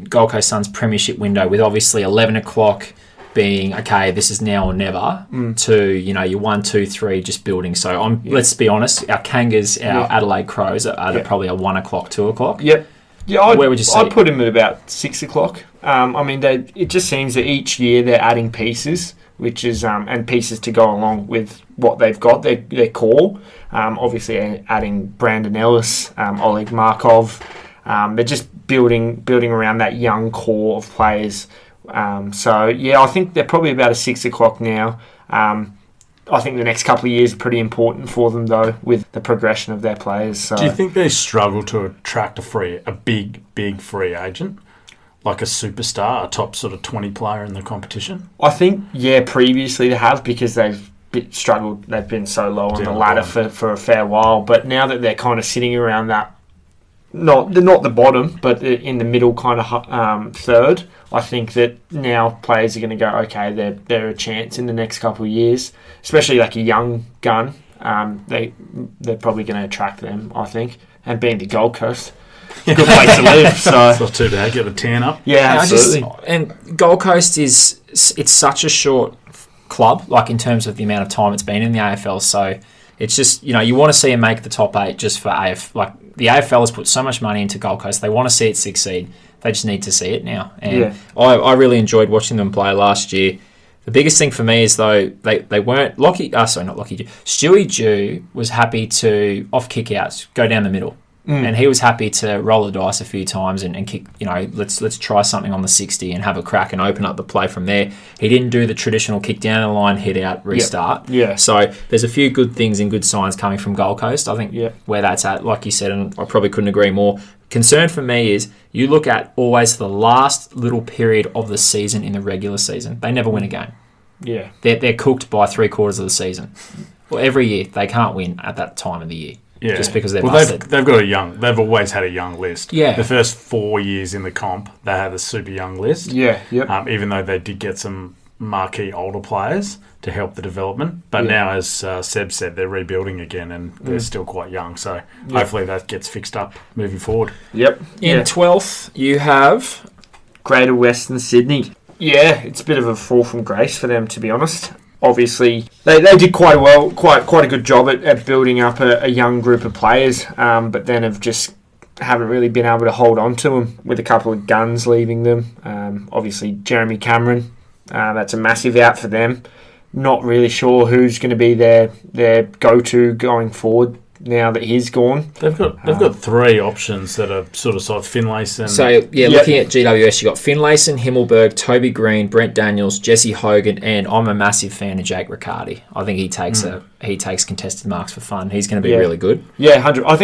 Gold Coast Suns premiership window, with obviously 11 o'clock being, okay, this is now or never, to, your 1, 2, 3 just building. So let's be honest, our Kangas, our Adelaide Crows are probably a 1 o'clock, 2 o'clock. Yep. Yeah, where would you say? I'd put him at about 6 o'clock. I mean, it just seems that each year they're adding pieces, which is and pieces to go along with what they've got, their core. Obviously, adding Brandon Ellis, Oleg Markov. They're just building around that young core of players. So yeah, I think they're probably about a 6 o'clock now. I think the next couple of years are pretty important for them, though, with the progression of their players. So. Do you think they struggle to attract a big free agent, like a superstar, a top sort of 20 player in the competition? I think, previously they have, because they've struggled. They've been so low on the ladder for a fair while. But now that they're kind of sitting around that they're not the bottom, but in the middle kind of third. I think that now players are going to go, okay, they're a chance in the next couple of years, especially like a young gun. They're probably going to attract them, I think. And being the Gold Coast, good place to live. So it's not too bad. Get the tan up. Yeah, absolutely. And Gold Coast it's such a short club, like in terms of the amount of time it's been in the AFL. So it's just, you want to see them make the top 8 just for AFL. Like the AFL has put so much money into Gold Coast. They want to see it succeed. They just need to see it now. And I really enjoyed watching them play last year. The biggest thing for me is, though, they weren't... Stewie Jew was happy to, off kick-outs, go down the middle. And he was happy to roll the dice a few times and kick, let's try something on the 60 and have a crack and open up the play from there. He didn't do the traditional kick down the line, hit out, restart. Yep. Yeah. So there's a few good things and good signs coming from Gold Coast. I think where that's at, like you said, and I probably couldn't agree more. Concern for me is you look at always the last little period of the season in the regular season. They never win a game. Yeah. They're cooked by 3/4 of the season. Well, every year they can't win at that time of the year. Yeah. Just because they're busted. They've always had a young list. Yeah. The first 4 years in the comp, they had a super young list. Yeah, yep. Even though they did get some marquee older players to help the development. But now, as Seb said, they're rebuilding again and they're still quite young. So hopefully that gets fixed up moving forward. Yep. In 12th, you have... Greater Western Sydney. Yeah, it's a bit of a fall from grace for them, to be honest. Obviously, they did quite well, quite a good job at building up a young group of players, but then haven't really been able to hold on to them with a couple of guns leaving them. Obviously, Jeremy Cameron, that's a massive out for them. Not really sure who's going to be their go-to going forward now that he's gone. They've got 3 options that are sort of Finlayson. So, looking at GWS, you've got Finlayson, Himmelberg, Toby Green, Brent Daniels, Jesse Hogan, and I'm a massive fan of Jake Riccardi. I think he takes contested marks for fun. He's going to be really good. Yeah, 100. I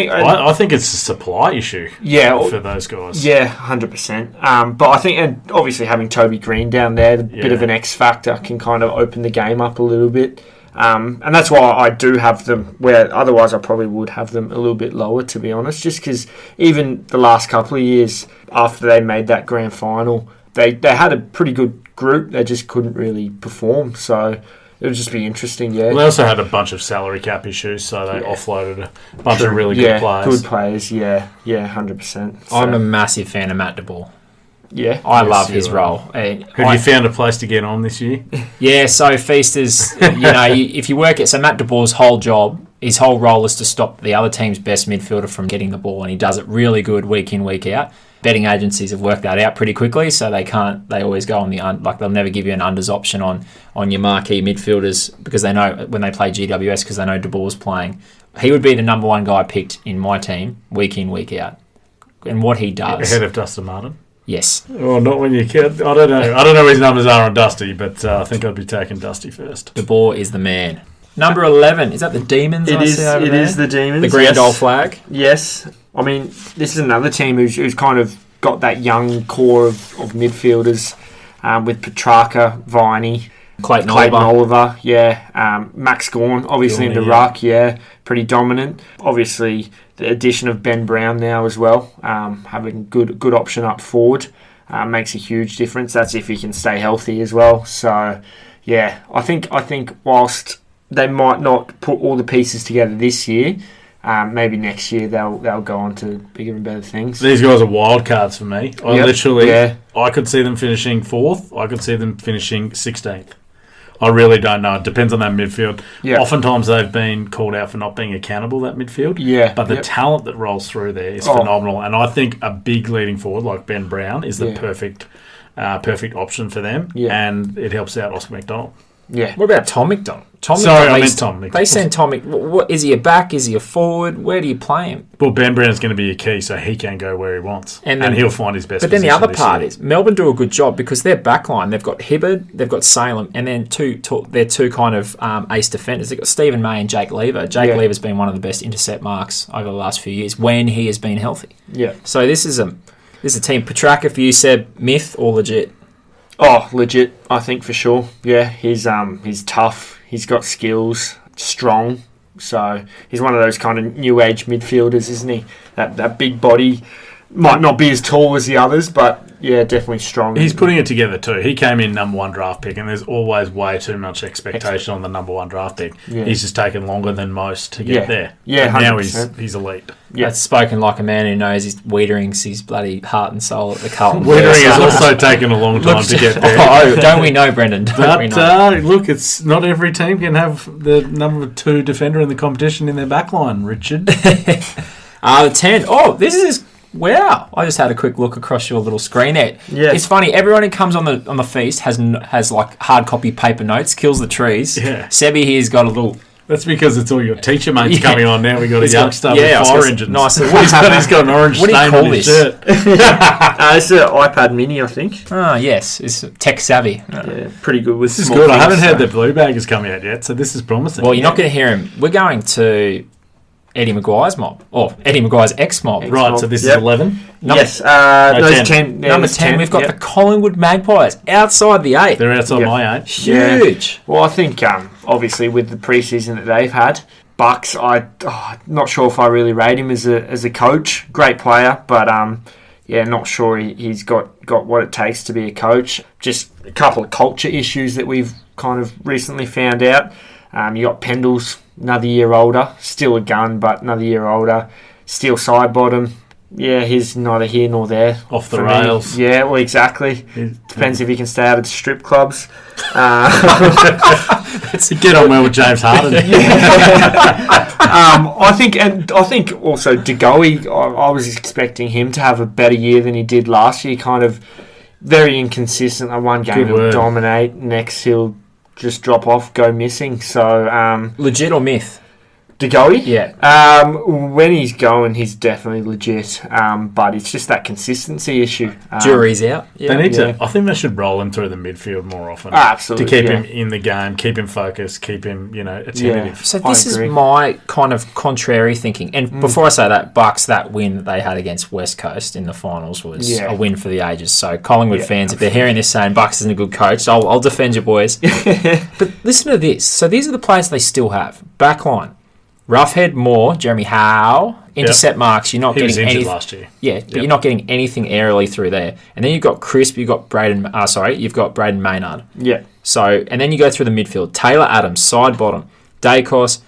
think it's a supply issue for those guys. Yeah, 100%. But I think, and obviously having Toby Green down there, a bit of an X factor, can kind of open the game up a little bit. And that's why I do have them, where otherwise I probably would have them a little bit lower, to be honest, just because even the last couple of years after they made that grand final, they had a pretty good group. They just couldn't really perform. So it would just be interesting, Well, they also had a bunch of salary cap issues, so they offloaded a bunch of really good players. Good players, 100%. So. I'm a massive fan of Matt De Boer. Yeah, I love his role. Have you found a place to get on this year? Yeah, so Feasters, if you work it, so Matt De Boer's whole job, his whole role is to stop the other team's best midfielder from getting the ball, and he does it really good week in, week out. Betting agencies have worked that out pretty quickly, so they always go on they'll never give you an unders option on your marquee midfielders because they know when they play GWS because they know De Boer's playing. He would be the number 1 guy picked in my team week in, week out. And what he does... Ahead of Dustin Martin? Yes. Well, not when you kid. I don't know. I don't know what his numbers are on Dusty, but I think I'd be taking Dusty first. De Boer is the man. Number 11, is that the Demons? It is the Demons. The grand old flag? Yes. I mean, this is another team who's kind of got that young core of midfielders with Petrarca, Viney, Clayton Oliver, Max Gawn, obviously in the ruck, pretty dominant. Obviously, the addition of Ben Brown now as well, having good option up forward, makes a huge difference. That's if he can stay healthy as well. So, I think whilst they might not put all the pieces together this year, maybe next year they'll go on to bigger and better things. These guys are wild cards for me. I could see them finishing 4th. I could see them finishing 16th. I really don't know. It depends on that midfield. Yep. Oftentimes they've been called out for not being accountable, that midfield. Yeah. But the talent that rolls through there is phenomenal. And I think a big leading forward like Ben Brown is the perfect option for them. Yeah. And it helps out Oscar McDonald. Yeah. What about Tom McDonald? I meant Tom McDonald. They send Tom McDonald. Is he a back? Is he a forward? Where do you play him? Well, Ben Brown's going to be a key, so he can go where he wants. And he'll find his best position. But then the other part is, Melbourne do a good job because their backline, they've got Hibbard, they've got Salem, and then they're two kind of ace defenders. They've got Stephen May and Jake Lever. Jake Lever's been one of the best intercept marks over the last few years when he has been healthy. Yeah. So this is a team. Petrarca for you, Seb, myth or legit? Oh, legit, I think for sure. Yeah, he's tough. He's got skills, strong. So he's one of those kind of new age midfielders, isn't he? That big body, might not be as tall as the others, but yeah, definitely strong. He's putting it together too. He came in number 1 draft pick, and there's always way too much expectation on the number 1 draft pick. Yeah. He's just taken longer than most to get there. Yeah, and now 100%. he's elite. Yeah. That's spoken like a man who knows his Weedering's his bloody heart and soul at the Carlton. Wiedering has also taken a long time to get there. Oh, don't we know, Brendan? Don't we know? But look, it's not every team can have the number 2 defender in the competition in their backline, Richard. The 10. Oh, this is... Wow! I just had a quick look across your little screen there. Yeah. It's funny. Everyone who comes on the feast has like hard copy paper notes. Kills the trees. Yeah. Sebby here's got a little. That's because it's all your teacher mates coming on now. We got a youngster with I was fire gonna say, engines. nice. He's got an orange What do you stain call on his this? shirt. It's an iPad Mini, I think. Ah, yes, it's tech savvy. Yeah, pretty good with. This is small good. I things, haven't heard so. the blue bag has come out yet, so this is promising. Well, you're not going to hear him. We're going to Eddie Maguire's mob, or Eddie Maguire's ex-mob. Right, so this is Yep. 11. Yes, No, no, 10. 10. Yeah, Number it's 10, we've got yep. the Collingwood Magpies outside the 8. They're outside Yeah. my age. Huge. Well, I think obviously with the preseason that they've had, Bucks, not sure if I really rate him as a coach. Great player, but not sure he's got what it takes to be a coach. Just a couple of culture issues that we've kind of recently found out. You got Pendles, another year older, still a gun, but another year older. Steel side bottom. Yeah, he's neither here nor there. Off the for rails. Me. Yeah, well, exactly. Depends if he can stay out of the strip clubs. Get on well with James Harden. I think also DeGoey, I was expecting him to have a better year than he did last year. Kind of very inconsistent. Like one game Good he'll word. dominate, next he'll just drop off, go missing. So Legit or myth? DeGoey, Yeah. when he's going, he's definitely legit. But it's just that consistency issue. Jury's out. Yeah. They need Yeah. to. I think they should roll him through the midfield more often. Absolutely, To keep yeah. him in the game, keep him focused, keep him, attentive. So I this is agree. my kind of contrary thinking. And before I say that, Bucks, that win that they had against West Coast in the finals was Yeah. a win for the ages. So Collingwood Yeah, fans, if they're hearing this saying Bucks isn't a good coach, I'll defend you boys. But listen to this. So these are the players they still have. Backline. Roughhead Moore, Jeremy Howe, intercept marks. You're not He was getting injured anything. last year. Yeah, but you're not getting anything aerially through there. And then you've got Crisp, you've got Braden Maynard. Yeah. So, and then you go through the midfield. Taylor Adams, side bottom. Dacos,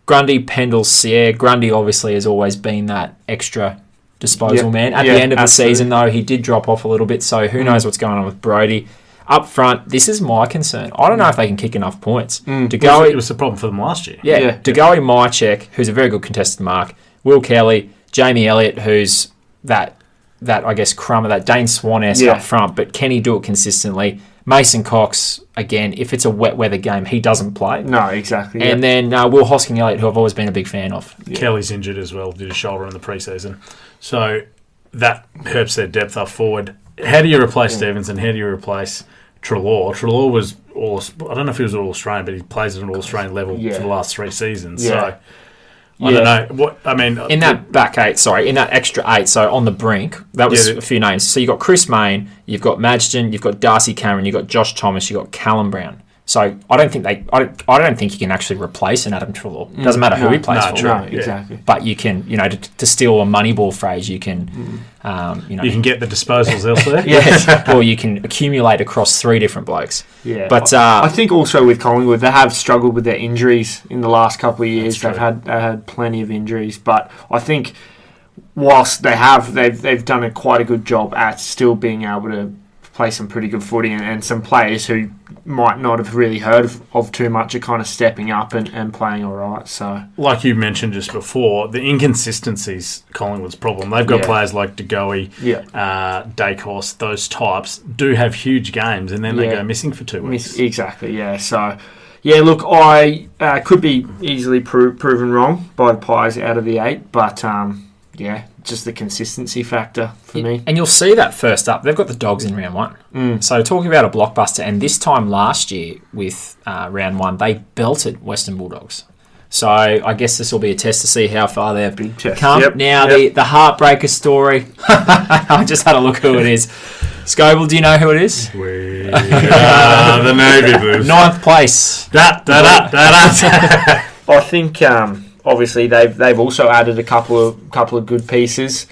Grundy, Pendle, Sierre. Grundy obviously has always been that extra disposal Yeah. man. At Yeah, the end of the absolutely. season, though, he did drop off a little bit. So who knows what's going on with Brody. Up front, this is my concern. I don't know if they can kick enough points. It was the problem for them last year. Yeah, DeGoey, Mychek, who's a very good contested mark. Will Kelly, Jamie Elliott, who's that I guess crumb of that Dane Swan-esque Yeah. up front, but can he do it consistently? Mason Cox, again, if it's a wet weather game, he doesn't play. No, exactly. And then Will Hosking-Elliott, who I've always been a big fan of. Kelly's injured as well, did a shoulder in the preseason. So that hurts their depth up forward. How do you replace Stevenson? How do you replace Treloar? Treloar was I don't know if he was all Australian, but he plays at an all Australian level for the last 3 seasons. Yeah. So I don't know. What I mean In that back 8, in that extra 8, so on the brink, that was a few names. So you've got Chris Mayne, you've got Madgen, you've got Darcy Cameron, you've got Josh Thomas, you've got Callum Brown. So I don't think you can actually replace an Adam Treloar. It doesn't matter who he plays for. true. No, exactly. But you can, to steal a Moneyball phrase, you can, you can get the disposals elsewhere. yeah, or you can accumulate across 3 different blokes. Yeah, But I think also with Collingwood, they have struggled with their injuries in the last couple of years. That's They've had plenty of injuries, but I think whilst they've done quite a good job at still being able to play some pretty good footy, and some players who might not have really heard of too much are kind of stepping up and playing all right. So, like you mentioned just before, the inconsistencies Collingwood's problem. They've got players like DeGoey, Dacos, those types do have huge games, and then they go missing for 2 weeks. Exactly, yeah. So, yeah, look, I could be easily proven wrong by the Pies out of the 8, but just the consistency factor for me. And you'll see that first up. They've got the Dogs in round 1. So talking about a blockbuster, and this time last year with round 1, they belted Western Bulldogs. So I guess this will be a test to see how far they've come. Yep. Now the heartbreaker story. I just had a look who it is. Scobes, do you know who it is? We are the Navy Blues. 9th place. I think obviously they've also added a couple of good pieces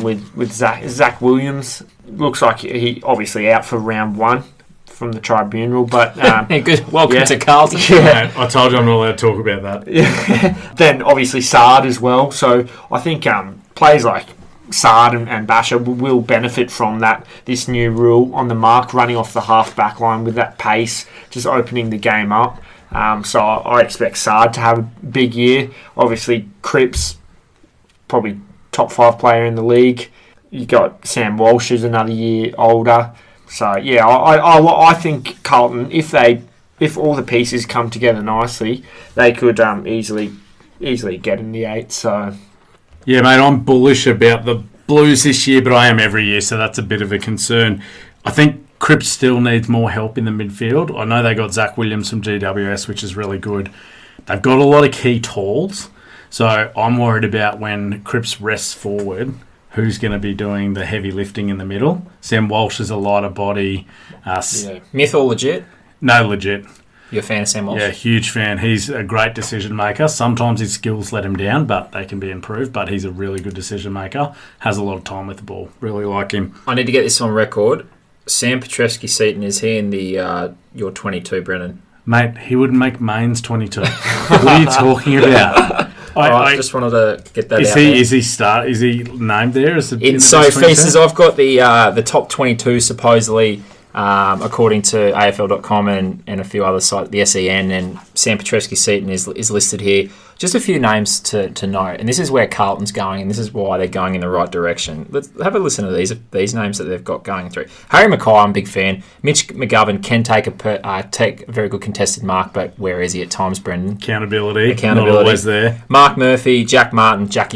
with Zach Williams. Looks like he obviously out for round 1 from the tribunal, but good. Welcome to Carlton. Yeah, I told you I'm not allowed to talk about that. Yeah. Then obviously Sard as well. So I think players like Sard and Basher will benefit from this new rule on the mark, running off the half back line with that pace, just opening the game up. So I expect Sard to have a big year. Obviously, Cripps, probably top 5 player in the league. You got Sam Walsh, who's another year older. So yeah, I think Carlton, if all the pieces come together nicely, they could easily get in the 8. So yeah, mate, I'm bullish about the Blues this year, but I am every year, so that's a bit of a concern. I think Cripps still needs more help in the midfield. I know they got Zach Williams from GWS, which is really good. They've got a lot of key talls, so I'm worried about when Cripps rests forward, who's going to be doing the heavy lifting in the middle. Sam Walsh is a lighter body. Myth or legit? No, legit. You're a fan of Sam Walsh? Yeah, huge fan. He's a great decision maker. Sometimes his skills let him down, but they can be improved. But he's a really good decision maker. Has a lot of time with the ball. Really like him. I need to get this on record. Sam Petrevski-Seaton, is he in the your 22, Brennan? Mate, he wouldn't make mains 22. What are you talking about? I just wanted to get that out there. Is he named there? Feasters, I've got the top 22 supposedly, according to AFL.com and a few other sites, the SEN, and Sam Petrevski-Seaton is listed here. Just a few names to note, and this is where Carlton's going, and this is why they're going in the right direction. Let's have a listen to these names that they've got going through. Harry Mackay, I'm a big fan. Mitch McGovern can take a very good contested mark, but where is he at times, Brendan? Accountability. Not always there. Mark Murphy, Jackie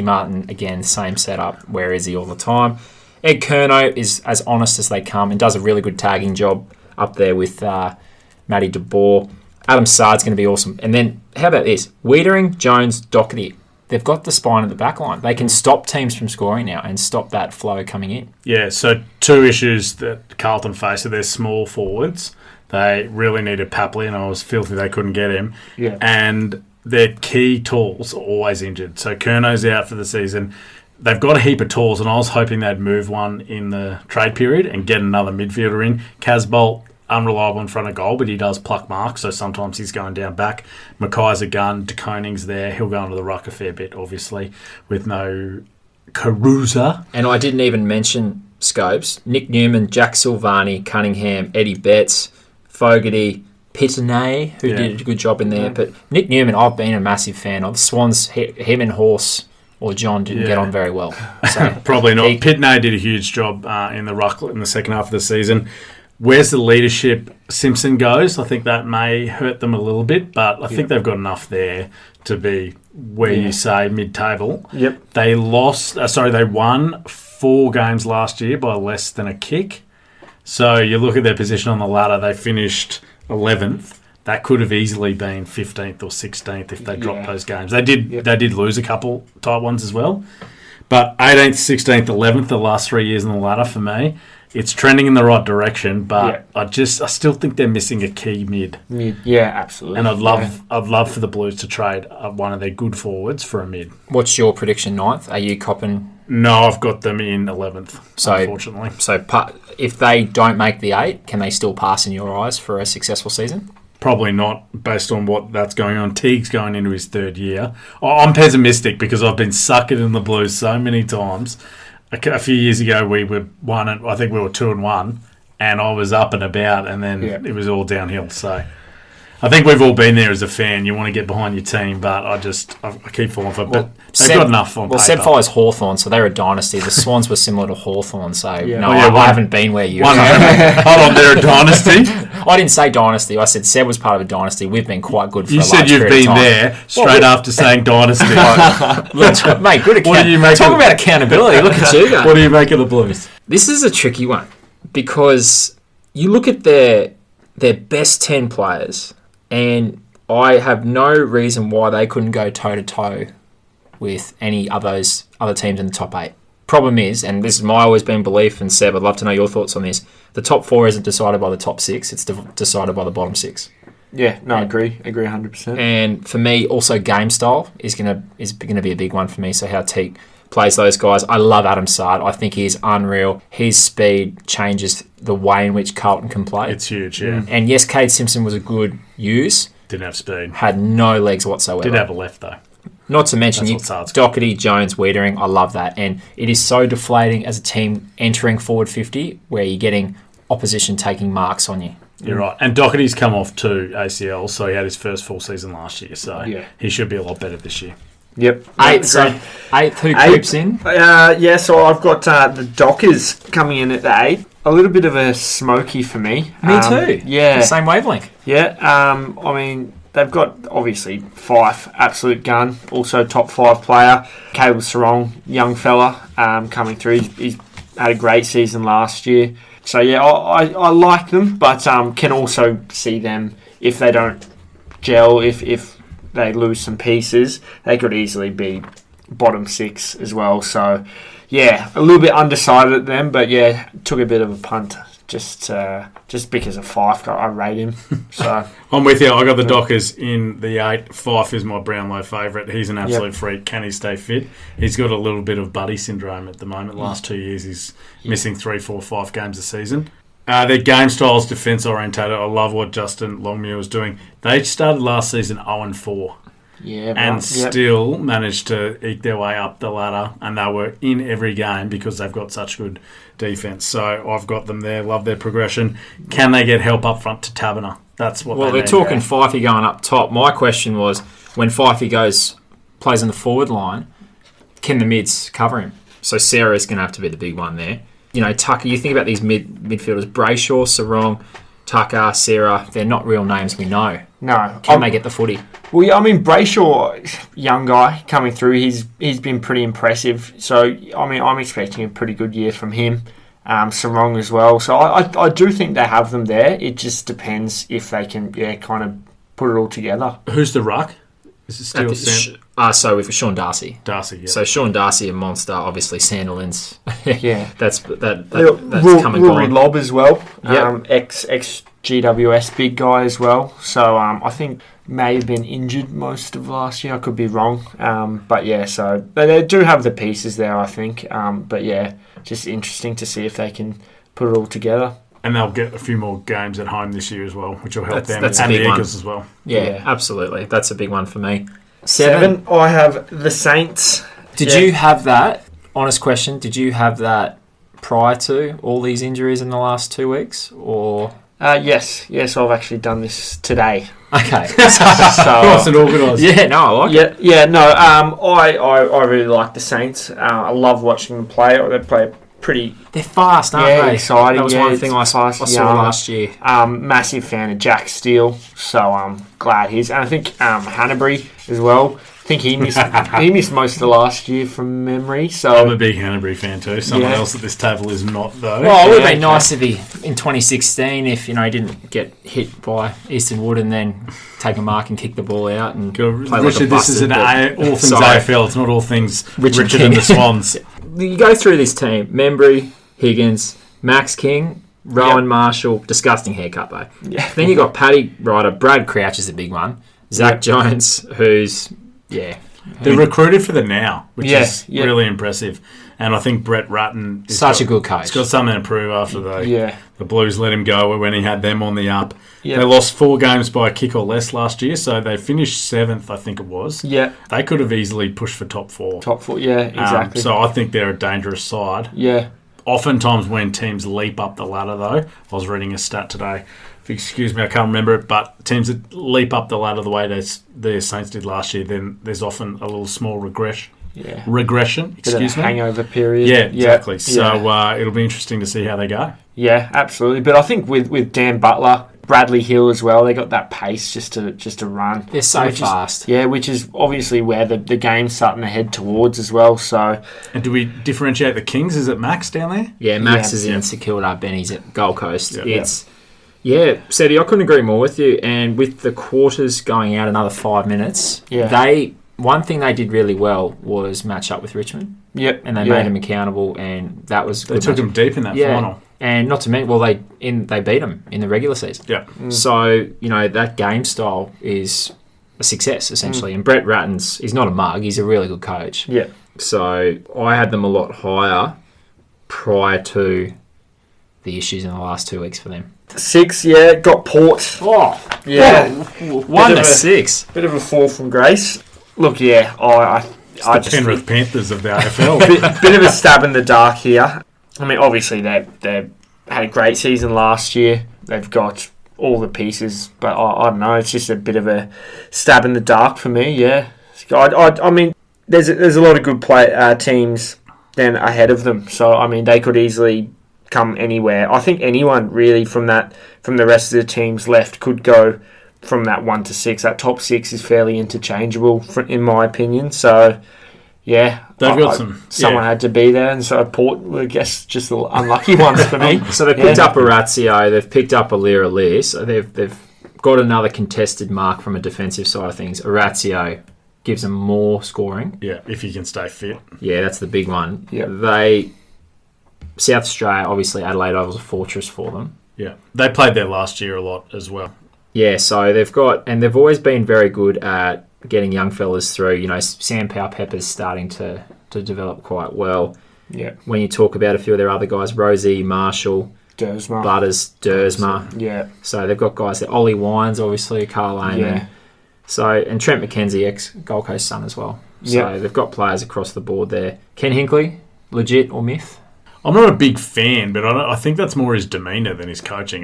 Martin, again, same setup. Where is he all the time? Ed Curnow is as honest as they come and does a really good tagging job up there with Matty De Boer. Adam Sard's going to be awesome. And then, how about this? Wiedering, Jones, Doherty. They've got the spine at the back line. They can stop teams from scoring now and stop that flow coming in. Yeah, so 2 issues that Carlton face are their small forwards. They really needed Papley, and I was filthy they couldn't get him. Yeah. And their key tools are always injured. So Curnow's out for the season. They've got a heap of tools, and I was hoping they'd move one in the trade period and get another midfielder in. Casbolt, unreliable in front of goal, but he does pluck marks, so sometimes he's going down back. Mackay's a gun. De Koning's there. He'll go into the ruck a fair bit, obviously, with no Caruza. And I didn't even mention Scobes. Nick Newman, Jack Silvani, Cunningham, Eddie Betts, Fogarty, Pittenay, who did a good job in there. But Nick Newman, I've been a massive fan of. Swans, him and Horse or John didn't get on very well. So probably not. Pittenay did a huge job in the ruck in the second half of the season. Where's the leadership Simpson goes, I think that may hurt them a little bit, but I think they've got enough there to be where you say mid-table. Yep. They won 4 games last year by less than a kick. So you look at their position on the ladder, they finished 11th. That could have easily been 15th or 16th if they dropped those games. They did lose a couple tight ones as well. But 18th, 16th, 11th, the last 3 years on the ladder for me. It's trending in the right direction, but I still think they're missing a key mid. Yeah, absolutely. And I'd love for the Blues to trade one of their good forwards for a mid. What's your prediction, 9th? Are you copping? No, I've got them in 11th, unfortunately. So if they don't make the 8, can they still pass in your eyes for a successful season? Probably not, based on what that's going on. Teague's going into his 3rd year. I'm pessimistic because I've been suckered in the Blues so many times. A few years ago, we were 1, and I think we were 2-1, and I was up and about, and then it was all downhill. So I think we've all been there as a fan. You want to get behind your team, but I keep falling for it. But they've got enough on paper. Seb follows Hawthorn, so they're a dynasty. The Swans were similar to Hawthorn, so I haven't been where you are. Hold on, they're a dynasty? I didn't say dynasty. I said Seb was part of a dynasty. We've been quite good for a large period of time. You said you've been there straight after saying dynasty. Look, mate, good talk about accountability. Look at you guys. What do you make of the Blues? This is a tricky one because you look at their best 10 players, and I have no reason why they couldn't go toe-to-toe with any of those other teams in the top 8. Problem is, and this is my always been belief, and Seb, I'd love to know your thoughts on this, the top 4 isn't decided by the top 6, it's decided by the bottom 6. Yeah, no, I agree 100%. And for me, also game style is gonna be a big one for me. So how Teague plays those guys. I love Adam Sard. I think he is unreal. His speed changes the way in which Carlton can play. It's huge, yeah. And yes, Cade Simpson was a good use. Didn't have speed. Had no legs whatsoever. Did have a left, though. Not to mention Doherty, Jones, Wiedering. I love that. And it is so deflating as a team entering forward 50 where you're getting opposition taking marks on you. You're right. And Doherty's come off to ACL, so he had his first full season last year. So he should be a lot better this year. Yep. Eighth, who creeps in? So I've got the Dockers coming in at the 8. A little bit of a smoky for me. Me too. Yeah. Same wavelength. Yeah. I mean, they've got, obviously, Fife, absolute gun. Also top 5 player. Cable Sarong, young fella, coming through. He's had a great season last year. So, yeah, I like them, but can also see them, if they don't gel, if they lose some pieces, they could easily be bottom 6 as well. So, yeah, a little bit undecided at them, but, yeah, took a bit of a punt just because of Fife. I rate him. So I'm with you. I got the Dockers in the 8. Fife is my Brownlow favourite. He's an absolute freak. Can he stay fit? He's got a little bit of buddy syndrome at the moment. Last 2 years, he's missing 3, 4, 5 games a season. Their game style is defence orientated. I love what Justin Longmuir was doing. They started last season 0-4. Yeah, and still managed to eke their way up the ladder, and they were in every game because they've got such good defence. So I've got them there. Love their progression. Can they get help up front to Taberner? That's what. Well, they're talking Fifey going up top. My question was, when Fifey plays in the forward line, can the mids cover him? So Sarah's going to have to be the big one there. You know, Tucker. You think about these midfielders: Brayshaw, Sarong, Tucker, Sarah. They're not real names we know. No. Can they get the footy? Well, yeah, I mean, Brayshaw, young guy coming through, he's been pretty impressive. So, I mean, I'm expecting a pretty good year from him. Sarong as well. So, I do think they have them there. It just depends if they can, kind of put it all together. Who's the ruck? Is it still Sam? So with Sean Darcy. Darcy, yeah. So Sean Darcy, a monster. Obviously, Sandilands. Yeah. that's come and Rory gone. Lobb as well. Yep. Ex GWS big guy as well. So I think may have been injured most of last year. I could be wrong. But yeah, so they do have the pieces there, I think. But yeah, just interesting to see if they can put it all together. And they'll get a few more games at home this year as well, which will help them that's and a the big Eagles one. as well. Yeah, absolutely. That's a big one for me. 7, I have the Saints. Did you have that? Honest question. Did you have that prior to all these injuries in the last 2 weeks, or? Yes. I've actually done this today. Okay. Nice and organised. Yeah, no, I like it. Yeah, no. I really like the Saints. I love watching them play. They play pretty. They're fast, aren't they? Exciting. That was one thing I saw last year. Massive fan of Jack Steele, so I'm glad he's. And I think Hanbury as well. I think he missed most of the last year from memory. So I'm a big Hanbury fan too. Someone else at this table is not though. Well, it would have been nice if he in 2016 if he didn't get hit by Easton Wood and then take a mark and kick the ball out and play Richard, like a this is busted, all things AFL. It's not all things Richard King. and the Swans. You go through this team: Membry, Higgins, Max King, Rowan Marshall. Disgusting haircut though. Yeah. Then you got Paddy Ryder, Brad Crouch is the big one. Zach Jones, who's they're recruited for the now, which is really impressive. And I think Brett Ratton is such a good coach. He's got something to prove after the Blues let him go when he had them on the up. Yeah. They lost 4 games by a kick or less last year, so they finished 7th, I think it was. Yeah. They could have easily pushed for top 4. Top 4, yeah, exactly. So I think they're a dangerous side. Yeah. Oftentimes when teams leap up the ladder, though, I was reading a stat today. Excuse me, I can't remember it, but teams that leap up the ladder the way the Saints did last year, then there's often a little small regression. Hangover period. Yeah, exactly. So it'll be interesting to see how they go. Yeah, absolutely. But I think with Dan Butler, Bradley Hill as well, they got that pace just to run. They're so fast. Which is obviously where the game's starting to head towards as well. So, and do we differentiate the Kings? Is it Max down there? Yeah, Max is in St Kilda, Benny's at Gold Coast. Yeah. Seti, I couldn't agree more with you. And with the quarters going out another 5 minutes, one thing they did really well was match up with Richmond. Yep. And they made them accountable, and that was They took them deep in that final. And not to mention, well, they beat them in the regular season. Yeah. So, that game style is a success, essentially. And Brett Ratton's, he's not a mug, he's a really good coach. Yeah. So I had them a lot higher prior to the issues in the last 2 weeks for them. 6, yeah, got Port. Oh, Yeah. 1-6. Bit of a fall from grace. Look, yeah, I The Penrith Panthers of the AFL. bit of a stab in the dark here. I mean, obviously they had a great season last year. They've got all the pieces, but I don't know. It's just a bit of a stab in the dark for me. Yeah, I mean, there's a lot of good teams then ahead of them. So I mean, they could easily come anywhere. I think anyone really from the rest of the teams left could go from that 1 to 6. That top 6 is fairly interchangeable, in my opinion. So. Yeah, they've got some. Someone had to be there, and so Port were, I guess, just the unlucky ones for me. So they picked up Orazio, they've picked up Alira, so they've got another contested mark from a defensive side of things. Orazio gives them more scoring. Yeah, if he can stay fit. Yeah, that's the big one. Yeah. South Australia, obviously Adelaide Oval's a fortress for them. Yeah, they played there last year a lot as well. Yeah, so they've always been very good at getting young fellas through. Sam Powell-Pepper's starting to develop quite well. Yeah. When you talk about a few of their other guys, Rosie, Marshall, Dersma. Butters, Dersma. Yeah. So they've got guys there. Ollie Wines, obviously, Carl Amon. Yeah. So, and Trent McKenzie, ex-Gold Coast Sun as well. So they've got players across the board there. Ken Hinkley, legit or myth? I'm not a big fan, but I think that's more his demeanour than his coaching.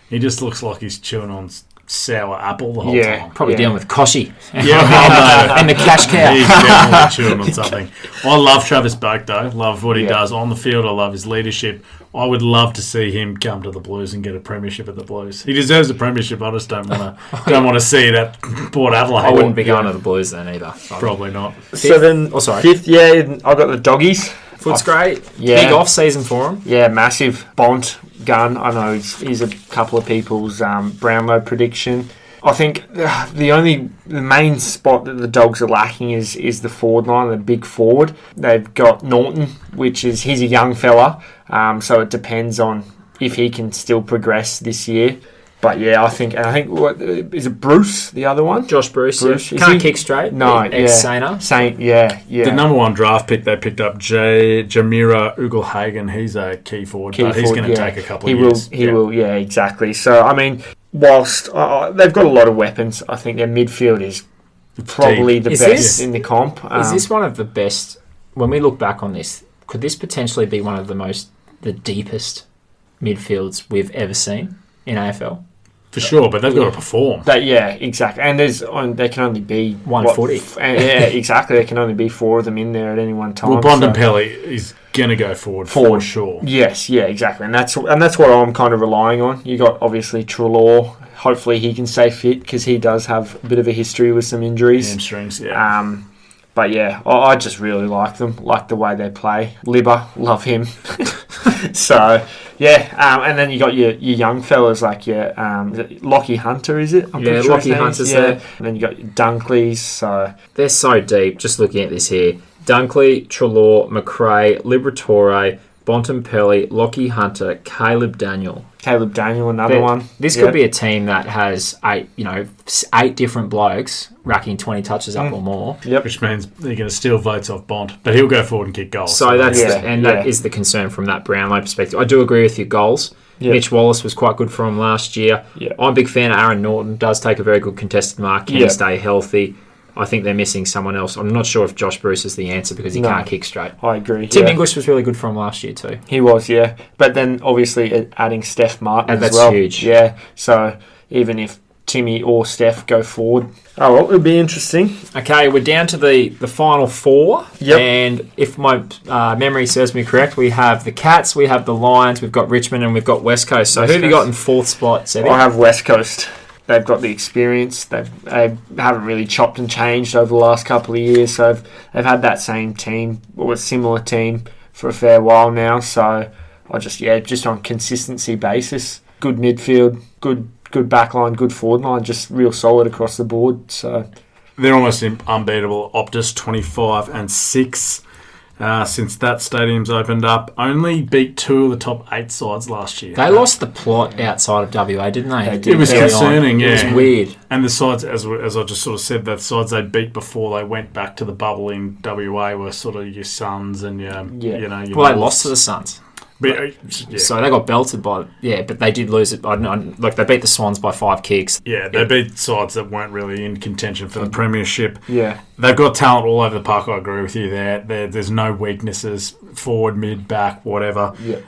He just looks like he's chewing on sour apple the whole time. Probably dealing with Koshy. Yeah, and the cash cow. He's definitely chewing on something. I love Travis Boak, though. Love what he does on the field. I love his leadership. I would love to see him come to the Blues and get a premiership at the Blues. He deserves a premiership. I just don't want to see it at Port Adelaide. I wouldn't be going to the Blues then either. Probably not. So then, fifth, I got the Doggies. Foot's great. Yeah. Big off season for him. Yeah, massive. Bont, Gun. I know he's a couple of people's Brownlow prediction. I think the main spot that the Dogs are lacking is the forward line, the big forward. They've got Norton, he's a young fella, so it depends on if he can still progress this year. But yeah, I think what is it? Bruce, the other one, Josh Bruce. Can't kick straight. No, Saint. Yeah. The number 1 draft pick they picked up, Jamira Ugelhagen. He's a key forward, but he's going to take a couple of years. He will. Yeah, exactly. So I mean, whilst they've got a lot of weapons, I think their midfield is probably the best in the comp. Is this one of the best? When we look back on this, could this potentially be one of the deepest midfields we've ever seen in AFL? For sure, but they've got to perform. Exactly. And there can only be 140. Exactly. There can only be 4 of them in there at any one time. Well, Bontempelli is going to go forward for sure. Yes, yeah, exactly. And that's what I'm kind of relying on. You got obviously Treloar. Hopefully he can stay fit because he does have a bit of a history with some injuries. Hamstrings, yeah. But yeah, I just really like them. Like the way they play. Libba, love him. So yeah, and then you got your young fellas like Lockie Hunter, is it? I'm pretty sure Lockie Hunter's there. And then you got your Dunkleys. So they're so deep. Just looking at this here, Dunkley, Treloar, McRae, Liberatore, Bontempelli, Lockie Hunter, Caleb Daniel, another one. This could be a team that has 8 different blokes racking 20 touches up or more. Yep. Which means they're going to steal votes off Bont, but he'll go forward and kick goals. So that is the concern from that Brownlow perspective. I do agree with your goals. Yep. Mitch Wallace was quite good for him last year. Yep. I'm a big fan of Aaron Norton. Does take a very good contested mark. Can stay healthy. I think they're missing someone else. I'm not sure if Josh Bruce is the answer because he can't kick straight. I agree. Tim English was really good for him last year too. He was, yeah. But then obviously adding Steph Martin as well. That's huge. Yeah. So even if Timmy or Steph go forward, it'll be interesting. Okay, we're down to the final 4. Yep. And if my memory serves me correct, we have the Cats, we have the Lions, we've got Richmond, and we've got West Coast. So who have you got in 4th spot, Sebi? I have West Coast. They've got the experience. They haven't really chopped and changed over the last couple of years. So they've had that same team or a similar team for a fair while now. So I just on consistency basis, good midfield, good backline, good forward line, just real solid across the board. So they're almost unbeatable. Optus 25-6. since that stadium's opened up. Only beat 2 of the top 8 sides last year. They lost the plot outside of WA, didn't they? They did. It was concerning, yeah. It was weird. And the sides, as I just sort of said, the sides they beat before they went back to the bubble in WA were sort of your Suns and your, you know... Your Well, they lost to the Suns. But, So they got belted by... Yeah, but they did lose it. I don't know, like, they beat the Swans by 5 kicks. Yeah, they beat sides that weren't really in contention for the premiership. Yeah. They've got talent all over the park, I agree with you there. There's no weaknesses, forward, mid, back, whatever. Yeah.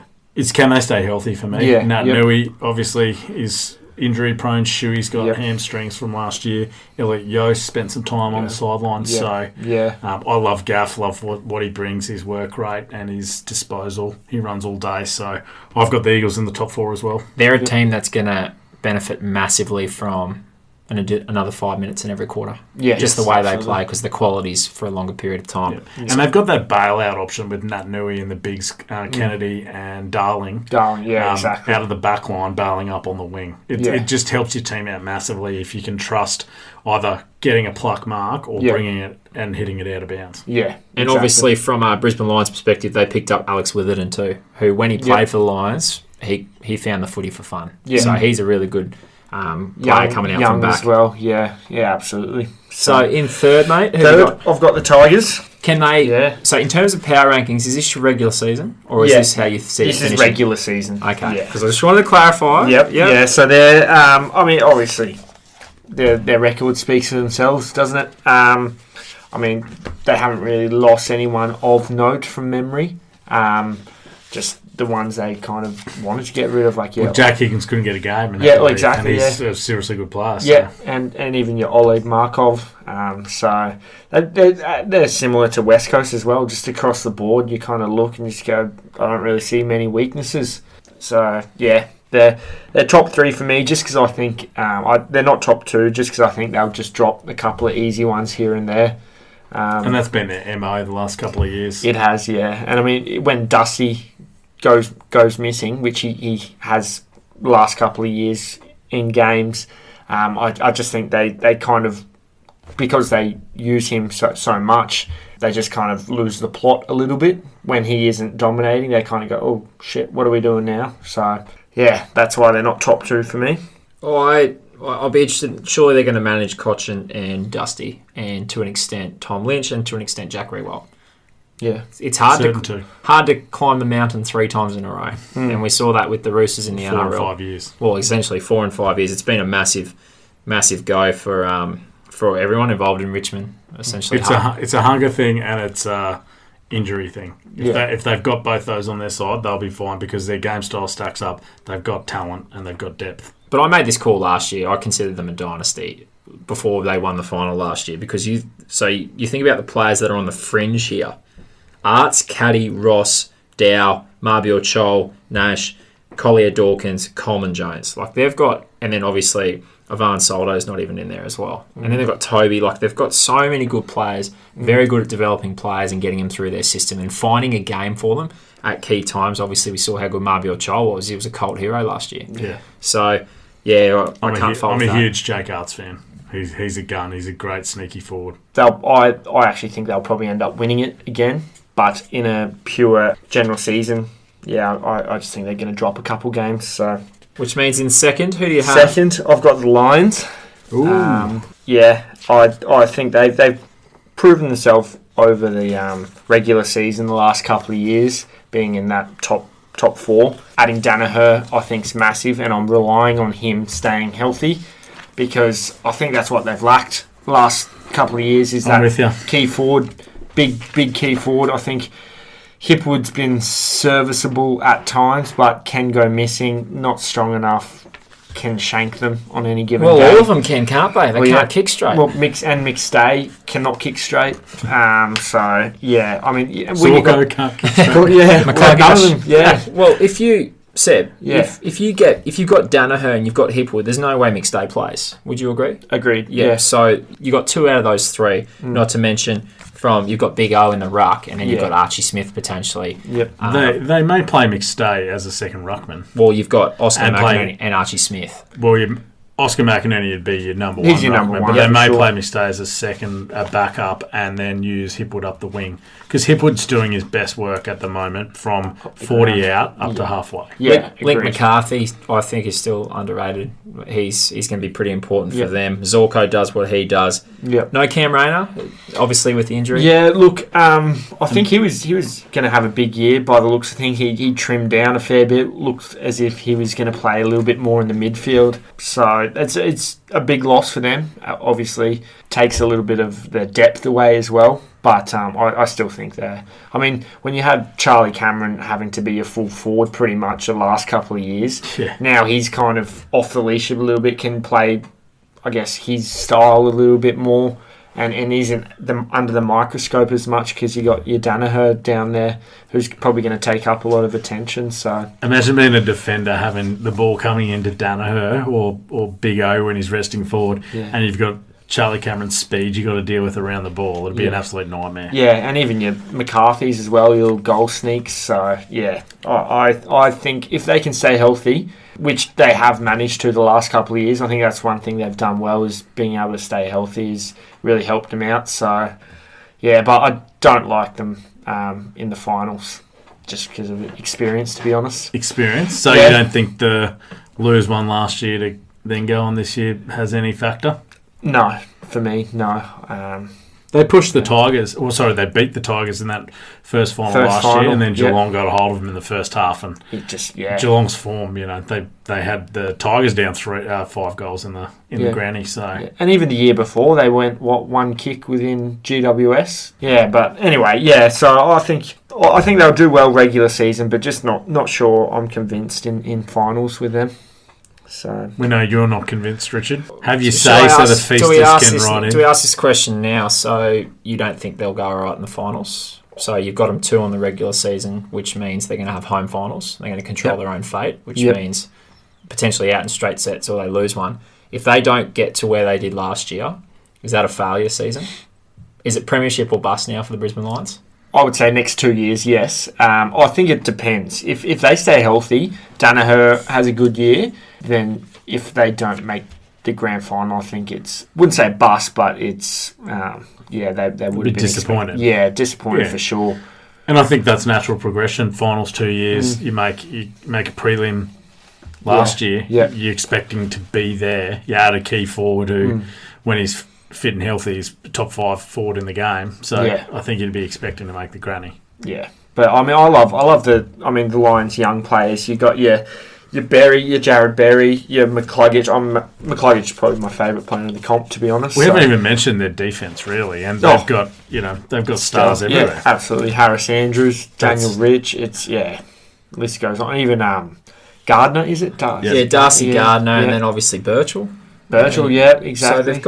Can they stay healthy for me? Yeah. Nat Nui, obviously, is injury prone. Shuey's got hamstrings from last year. Elliot Yost spent some time on the sidelines. So I love Gaff, love what he brings, his work rate and his disposal. He runs all day. So I've got the Eagles in the top 4 as well. They're a team that's going to benefit massively from another 5 minutes in every quarter. Yeah, just the way they play, because the quality's for a longer period of time. Yeah. And they've got that bailout option with Nat Nui and the bigs, Kennedy and Darling. Exactly. Out of the back line, bailing up on the wing. It just helps your team out massively if you can trust either getting a pluck mark or bringing it and hitting it out of bounds. Yeah. And obviously, from a Brisbane Lions perspective, they picked up Alex Witherden too, who, when he played for the Lions, he found the footy for fun. Yeah. So he's a really good... player coming out from back as well. Yeah, absolutely. So in third, mate, I've got the Tigers. Can they? Yeah. So in terms of power rankings, is this your regular season, or is this how you see it? This is regular season. Okay. Because I just wanted to clarify. Yep. Yeah. So they're. I mean, obviously, their record speaks for themselves, doesn't it? I mean, they haven't really lost anyone of note from memory. Just the ones they kind of wanted to get rid of, Jack Higgins couldn't get a game. Exactly. And he's a seriously good player. So. Yeah, and even your Oleg Markov. So they're similar to West Coast as well. Just across the board, you kind of look and just go, I don't really see many weaknesses. So yeah, they're top 3 for me, just because I think they're not top 2, just because I think they'll just drop a couple of easy ones here and there. And that's been their MO the last couple of years. It has, yeah. And I mean, when Dusty goes missing, which he has the last couple of years in games, I just think they kind of, because they use him so much, they just kind of lose the plot a little bit. When he isn't dominating, they kind of go, oh shit, what are we doing now? So yeah, that's why they're not top 2 for me. I'll be interested. Surely they're going to manage Cochin and Dusty, and to an extent Tom Lynch, and to an extent Jack Rewalt. Yeah, it's hard to climb the mountain 3 times in a row, and we saw that with the Roosters in the NRL. 4 and 5 years. Well, essentially 4 and 5 years. It's been a massive go for everyone involved in Richmond. Essentially, it's a hunger thing and it's a injury thing. If they've got both those on their side, they'll be fine because their game style stacks up. They've got talent and they've got depth. But I made this call last year. I considered them a dynasty before they won the final last year, because you think about the players that are on the fringe here. Arts, Caddy, Ross, Dow, Marbior Chol, Nash, Collier Dawkins, Coleman Jones. Like they've got, and then obviously Ivan Soldo's not even in there as well. And then they've got Toby. Like they've got so many good players, very good at developing players and getting them through their system and finding a game for them at key times. Obviously we saw how good Marbior Chol was. He was a cult hero last year. Yeah. So yeah, I can't fault that. I'm a huge Jake Arts fan. He's a gun. He's a great sneaky forward. I actually think they'll probably end up winning it again. But in a pure general season, I just think they're going to drop a couple games. So, which means in second, who do you have? Second, I've got the Lions. Ooh. I think they've proven themselves over the regular season the last couple of years, being in that top 4. Adding Danaher, I think, is massive, and I'm relying on him staying healthy because I think that's what they've lacked the last couple of years is that key forward. Big key forward. I think Hipwood's been serviceable at times, but can go missing. Not strong enough. Can shank them on any given day. All of them can't they? They can't kick straight. Well, McStay cannot kick straight. I mean, Sorko can't kick straight. Well, if you Seb, if you've got Danaher and you've got Hipwood, there's no way McStay plays. Would you agree? Agreed. Yeah. So you got 2 out of those 3. Not to mention you've got Big O in the ruck, and then you've got Archie Smith potentially. Yep. They may play McStay as a second ruckman. Well, you've got Oscar McInerney and Archie Smith. Well, Oscar McInerney would be your number He's one. your number ruckman, one, but they may sure. play me stay as a second, a backup, and then use Hipwood up the wing. Because Hipwood's doing his best work at the moment from 40 out up to halfway. Yeah, Link agreed. McCarthy, I think, is still underrated. He's going to be pretty important for them. Zorko does what he does. Yep. No Cam Rayner, obviously with the injury. Yeah, look, I think he was going to have a big year by the looks of things. He trimmed down a fair bit. Looked as if he was going to play a little bit more in the midfield. So it's a big loss for them. Obviously, takes a little bit of the depth away as well. But I still think that. I mean, when you have Charlie Cameron having to be a full forward pretty much the last couple of years, now he's kind of off the leash a little bit, can play, I guess, his style a little bit more, and isn't under the microscope as much because you got your Danaher down there who's probably going to take up a lot of attention. So imagine being a defender having the ball coming into Danaher or Big O when he's resting forward, and you've got Charlie Cameron's speed you got to deal with around the ball. It'd be an absolute nightmare. Yeah, and even your McCarthy's as well, your goal sneaks. So yeah, I think if they can stay healthy, which they have managed to the last couple of years, I think that's one thing they've done well, is being able to stay healthy has really helped them out. So yeah, but I don't like them in the finals just because of experience, to be honest. Experience? So you don't think the lose one last year to then go on this year has any factor? No, for me, no. They pushed the Tigers, they beat the Tigers in that first final last year, and then Geelong got a hold of them in the first half, and Geelong's form, they had the Tigers down 5 goals in the granny. So and even the year before they went one kick within GWS. Yeah, but anyway, so I think they'll do well regular season, but just not sure I'm convinced in finals with them. So we know you're not convinced, Richard. Have you say so the feasters can ride in? Do we ask this question now? So you don't think they'll go all right in the finals? So you've got them 2 on the regular season, which means they're going to have home finals. They're going to control their own fate, which means potentially out in straight sets or they lose one. If they don't get to where they did last year, is that a failure season? Is it premiership or bust now for the Brisbane Lions? I would say next 2 years, yes. I think it depends. If they stay healthy, Danaher has a good year, then if they don't make the grand final, I think wouldn't say bust, but it's, they would be disappointed. Disappointed for sure. And I think that's natural progression. Finals 2 years, you make a prelim last year, you're expecting to be there. You add a key forward who, when he's fit and healthy, is top 5 forward in the game. So I think you'd be expecting to make the granny. Yeah, but I mean, I love the Lions' young players. You got your Berry, your Jared Berry, your McCluggage. McCluggage is probably my favourite player in the comp, to be honest. We haven't even mentioned their defence really, and they've got stars everywhere. Yeah, absolutely. Harris Andrews, Daniel Rich. It's list goes on. Even Gardner, is it? Darcy Gardner, and then obviously Birchall. Exactly. So they've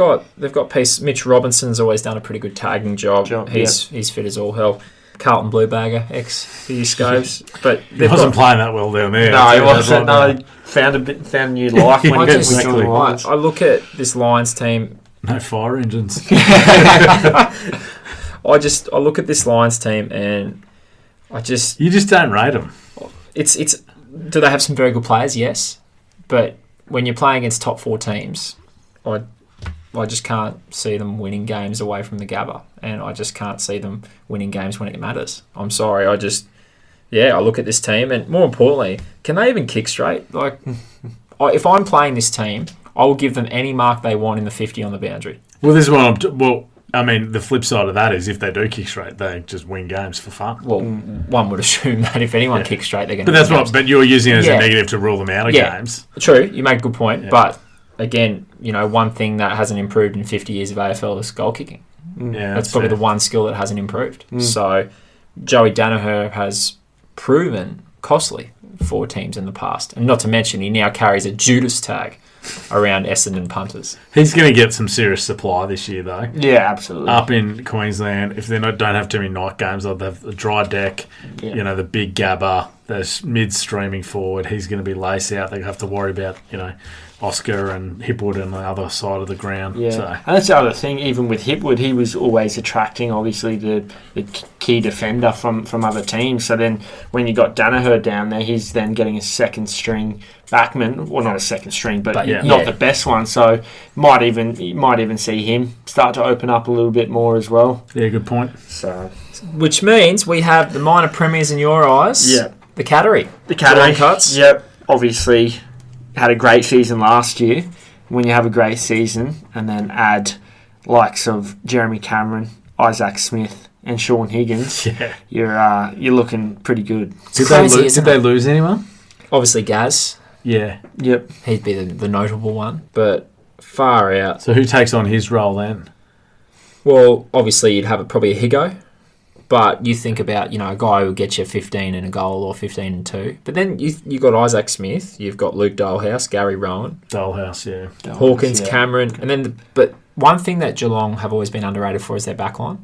got piece. Mitch Robinson's always done a pretty good tagging job. He's fit as all hell. Carlton Bluebagger, ex the Scobes, but he wasn't playing that well down there. No, he wasn't. No, he found a new life when he was joined the Lions. I look at this Lions team. No fire engines. I look at this Lions team and you just don't rate them. It's do they have some very good players? Yes, but when you're playing against top 4 teams, I just can't see them winning games away from the Gabba, and I just can't see them winning games when it matters. I'm sorry. I look at this team, and more importantly, can they even kick straight? Like, if I'm playing this team, I will give them any mark they want in the 50 on the boundary. Well, this is what the flip side of that is if they do kick straight, they just win games for fun. Well, one would assume that if anyone kicks straight, they're going to win games. But you're using it as a negative to rule them out of games. True. You make a good point, but again, one thing that hasn't improved in 50 years of AFL is goal kicking. Yeah, that's probably the one skill that hasn't improved. So Joey Danaher has proven costly for teams in the past. And not to mention, he now carries a Judas tag around Essendon punters. He's going to get some serious supply this year, though. Yeah, absolutely. Up in Queensland, if they don't have too many night games, they'll have the dry deck, the big Gabba, the mid-streaming forward. He's going to be lace out. They have to worry about, Oscar and Hipwood on the other side of the ground. Yeah, So. and that's the other thing. Even with Hipwood, he was always attracting, obviously, the key defender from other teams. So then when you got Danaher down there, he's then getting a second string backman. Well, not a second string, but not the best one. So might even see him start to open up a little bit more as well. Yeah, good point. So, which means we have the minor premiers in your eyes. Yeah, the Cattery. The Cattery cuts. Yep, obviously had a great season last year. When you have a great season and then add likes of Jeremy Cameron, Isaac Smith, and Sean Higgins, you're looking pretty good. Did they lose anyone? Obviously, Gaz. Yeah. Yep. He'd be the notable one, but far out. So who takes on his role then? Well, obviously you'd have probably a Higo, but you think about a guy who will get you 15 and a goal or 15 and 2. But then you got Isaac Smith, you've got Luke Dolehouse, Gary Rowan, Dolehouse, yeah, Hawkins, Cameron, and then but one thing that Geelong have always been underrated for is their backline,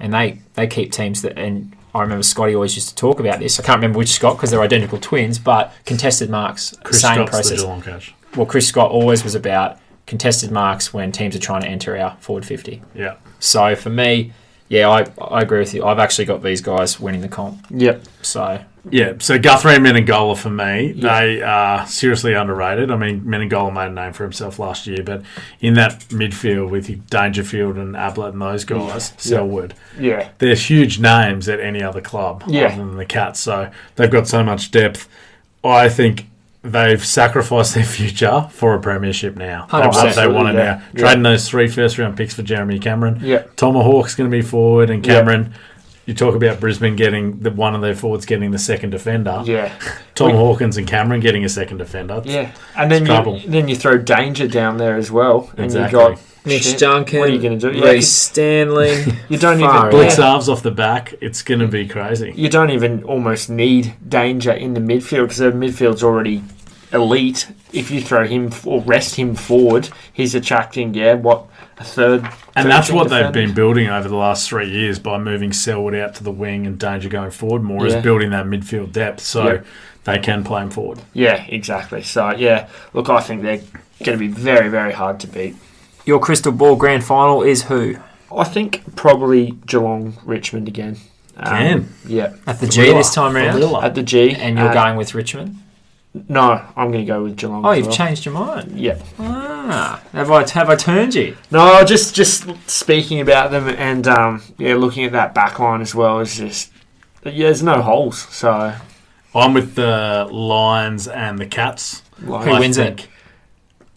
and they keep teams that and. I remember Scotty always used to talk about this. I can't remember which Scott because they're identical twins, but contested marks, Chris same Scott's process. the Geelong coach. Well, Chris Scott always was about contested marks when teams are trying to enter our forward 50. Yeah. So for me, I agree with you. I've actually got these guys winning the comp. Yep. So Guthrie and Menegola for me, they are seriously underrated. I mean, Menegola made a name for himself last year, but in that midfield with Dangerfield and Ablett and those guys, Selwood, they're huge names at any other club other than the Cats. So they've got so much depth. I think they've sacrificed their future for a premiership now. 100%. They want it now. Trading those 3 first-round picks for Jeremy Cameron. Yeah. Tomahawk's going to be forward, and Cameron... You talk about Brisbane getting one of their forwards getting the second defender. Yeah. Tom Hawkins and Cameron getting a second defender. Yeah. And then you throw Danger down there as well. And exactly. you got Mitch Duncan. What are you going to do? Reece Stanley. You don't even Blitz off the back. It's going to be crazy. You don't even almost need Danger in the midfield because the midfield's already elite. If you throw him or rest him forward, he's attracting a third. And that's what they've been building over the last 3 years by moving Selwood out to the wing and Danger going forward more is building that midfield depth so they can play him forward. Yeah, exactly. So, look, I think they're going to be very, very hard to beat. Your crystal ball grand final is who? I think probably Geelong Richmond again. Yeah. At the G this time around? At the G. And you're going with Richmond? No, I'm going to go with Geelong. Oh, you've changed your mind? Yeah. Have I turned you? No, just speaking about them and looking at that back line as well is just there's no holes. So I'm with the Lions and the Cats. Who wins it?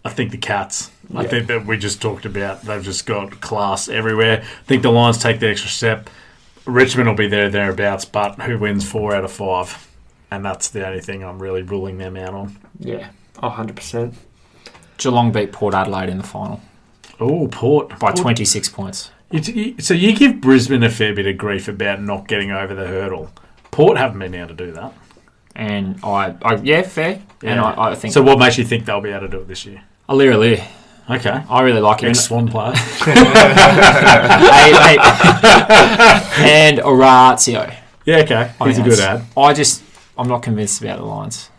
I think the Cats. Yeah. I think that we just talked about. They've just got class everywhere. I think the Lions take the extra step. Richmond will be thereabouts, but who wins 4 out of 5? And that's the only thing I'm really ruling them out on. Yeah, 100%. Geelong beat Port Adelaide in the final. Oh, Port. By 26 points. So you give Brisbane a fair bit of grief about not getting over the hurdle. Port haven't been able to do that. And fair. Yeah. And I think. So what makes you think they'll be able to do it this year? Aliir. Okay. I really like him. Ex-Swan player. And Orazio. Yeah, okay. He's a good ad. I'm not convinced about the Lions.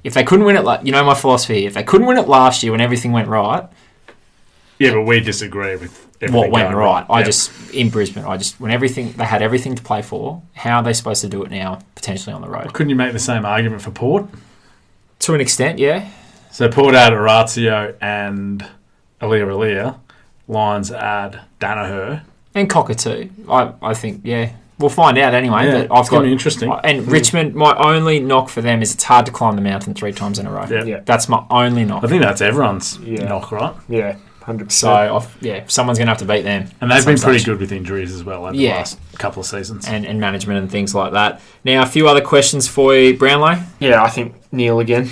If they couldn't win it, my philosophy, if they couldn't win it last year when everything went right. Yeah, but we disagree with everything what went right. Yep. In Brisbane, when they had everything to play for, how are they supposed to do it now, potentially on the road? Couldn't you make the same argument for Port? To an extent, yeah. So Port add Orazio and Aliir. Lions add Danaher. And Cockatoo. I think, yeah. We'll find out anyway. Yeah, but it's going to be interesting. And Richmond, my only knock for them is it's hard to climb the mountain 3 times in a row. Yeah. That's my only knock. I think that's everyone's knock, right? Yeah, 100%. So, someone's going to have to beat them. And they've been pretty good with injuries as well over the last couple of seasons. And management and things like that. Now, a few other questions for you, Brownlow. Yeah, I think Neil again.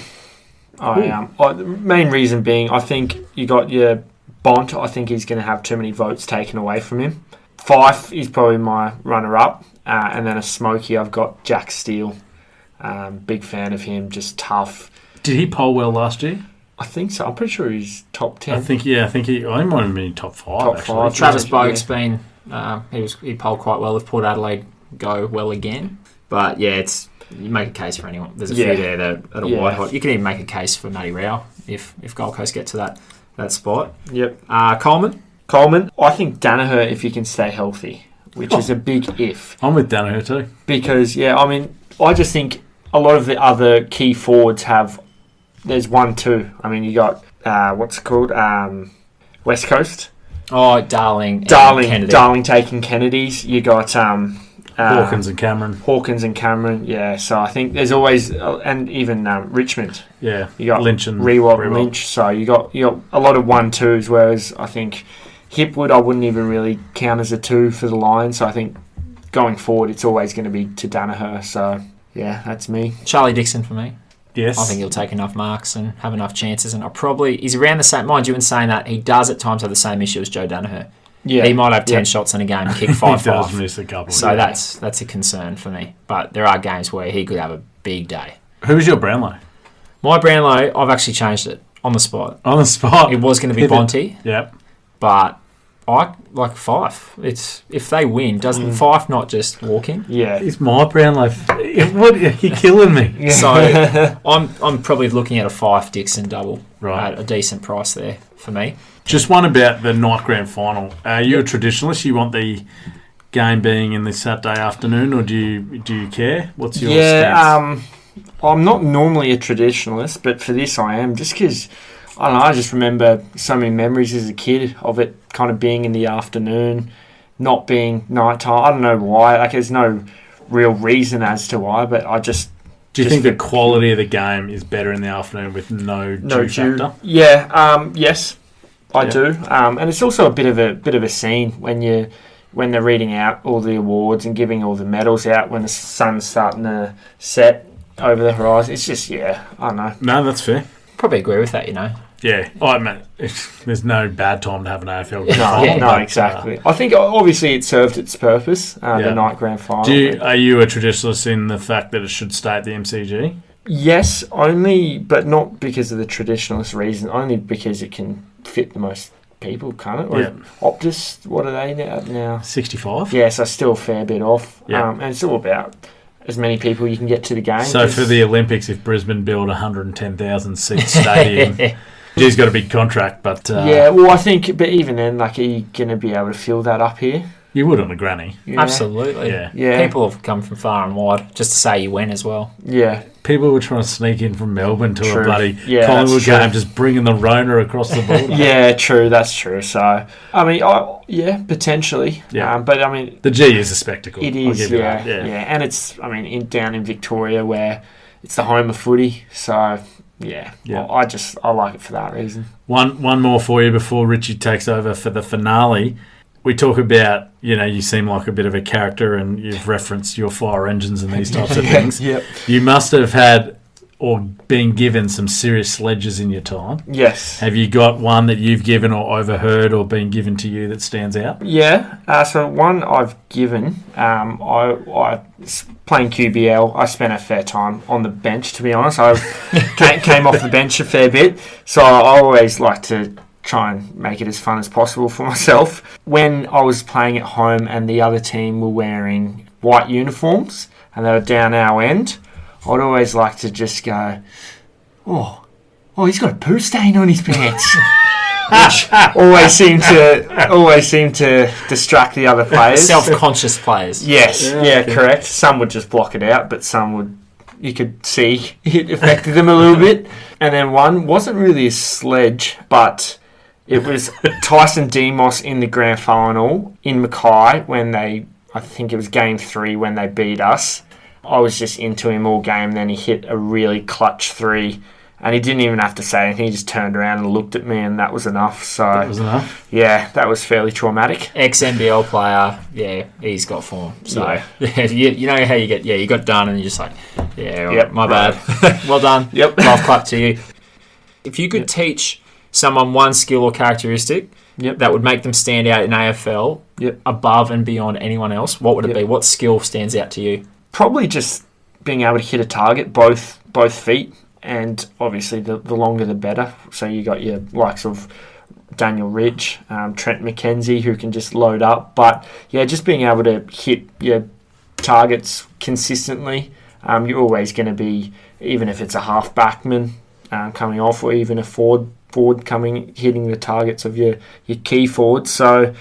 The main reason being, I think you got your Bont. I think he's going to have too many votes taken away from him. Fife is probably my runner-up. And then a smoky, I've got Jack Steele. Big fan of him, just tough. Did he poll well last year? I think so. I'm pretty sure he's top 10. I think he might have been top 5, actually. 5. Travis Boag's been... he polled quite well if Port Adelaide go well again. But, yeah, You make a case for anyone. There's a Yeah. few there that are white hot. You can even make a case for Matty Rao if Gold Coast get to that spot. Yep. Coleman? I think Danaher, if he can stay healthy, which is a big if. I'm with Danaher too. Because, I just think a lot of the other key forwards there's 1-2. You got, what's it called? West Coast. Oh, Darling Kennedy. Darling taking Kennedys. You got Hawkins and Cameron. Yeah. So I think there's always, and even Richmond. Yeah. You got Lynch and Rewalt and Lynch. So you got a lot of 1-2s, whereas I think Hipwood, I wouldn't even really count as a 2 for the Lions. So I think going forward, it's always going to be to Danaher. So yeah, that's me. Charlie Dixon for me. Yes. I think he'll take enough marks and have enough chances. And he's around the same, mind you, in saying that, he does at times have the same issue as Joe Danaher. Yeah. He might have 10 shots in a game and kick 5-5. He does miss a couple. So that's a concern for me. But there are games where he could have a big day. Who was your Brownlow? My Brownlow, I've actually changed it on the spot. On the spot? It was going to be Bonte. Yep. But I like Fife. It's if they win, doesn't Fife not just walk in? Yeah. He's my Brownlow. You're killing me. Yeah. So I'm probably looking at a Fife Dixon double. Right. At a decent price there for me. Just one about the night grand final. Are you a traditionalist? You want the game being in the Saturday afternoon, or do you care? What's your stance? I'm not normally a traditionalist, but for this I am, just because I don't know. I just remember so many memories as a kid of it kind of being in the afternoon, not being nighttime. I don't know why. Like, there's no real reason as to why, but I just. Do you think the quality of the game is better in the afternoon with no dew factor? Yeah. Yes, I do. And it's also a bit of a scene when they're reading out all the awards and giving all the medals out when the sun's starting to set over the horizon. It's just I don't know. No, that's fair. Probably agree with that. Yeah, there's no bad time to have an AFL grand final. No, exactly. I think obviously it served its purpose, the night grand final. Are you a traditionalist in the fact that it should stay at the MCG? Yes, but not because of the traditionalist reason, only because it can fit the most people, can't it? Yeah. Optus, what are they now? 65? Yeah, so still a fair bit off. Yeah. And it's all about as many people you can get to the game. So for the Olympics, if Brisbane build a 110,000 seat stadium... He's got a big contract, but... I think... But even then, are you going to be able to fill that up here? You would on a granny. Yeah. Absolutely. Yeah. People have come from far and wide just to say you went as well. Yeah. People were trying to sneak in from Melbourne to a bloody Yeah, Collingwood game, just bringing the Rona across the border. Yeah, true. That's true. So, potentially. Yeah. But, the G is a spectacle. It is, yeah. And it's, down in Victoria where it's the home of footy. So... Yeah. I like it for that reason. One more for you before Richie takes over for the finale. We talk about, you seem like a bit of a character and you've referenced your fire engines and these types of things. Yep. You must have had or been given some serious sledges in your time. Yes. Have you got one that you've given or overheard or been given to you that stands out? Yeah. So one I've given, I playing QBL, I spent a fair time on the bench, to be honest. I came off the bench a fair bit. So I always like to try and make it as fun as possible for myself. When I was playing at home and the other team were wearing white uniforms and they were down our end, I'd always like to just go, oh, he's got a poo stain on his pants. Which always seemed to distract the other players. Self-conscious players. Yes, correct. Some would just block it out, but some you could see it affected them a little bit. And then one wasn't really a sledge, but it was Tyson Demos in the grand final in Mackay when I think it was game 3 when they beat us. I was just into him all game. Then he hit a really clutch 3, and he didn't even have to say anything. He just turned around and looked at me, and that was enough. So that was enough. Yeah, that was fairly traumatic. Ex-NBL player, he's got form. So you know how you get. Yeah, you got done, and you're just like, my bad. Well done. Yep. Love clap to you. If you could teach someone one skill or characteristic that would make them stand out in AFL above and beyond anyone else, what would it be? What skill stands out to you? Probably just being able to hit a target, both feet, and obviously the longer the better. So you got your likes of Daniel Ridge, Trent McKenzie, who can just load up. But just being able to hit your targets consistently you're always going to be, even if it's a half backman coming off, or even a forward coming, hitting the targets of your key forwards. So,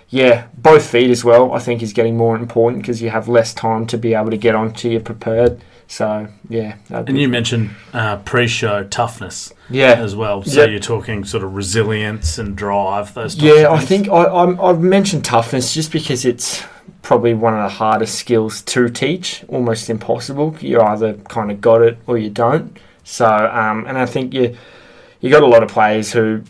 yeah, both feet as well, I think, is getting more important because you have less time to be able to get onto your prepared. So, yeah. And you mentioned pre-show toughness yeah. as well. So you're talking sort of resilience and drive, those types of Yeah, I things. think I've mentioned toughness just because it's probably one of the hardest skills to teach, almost impossible. You either kind of got it or you don't. So, and I think you got a lot of players who,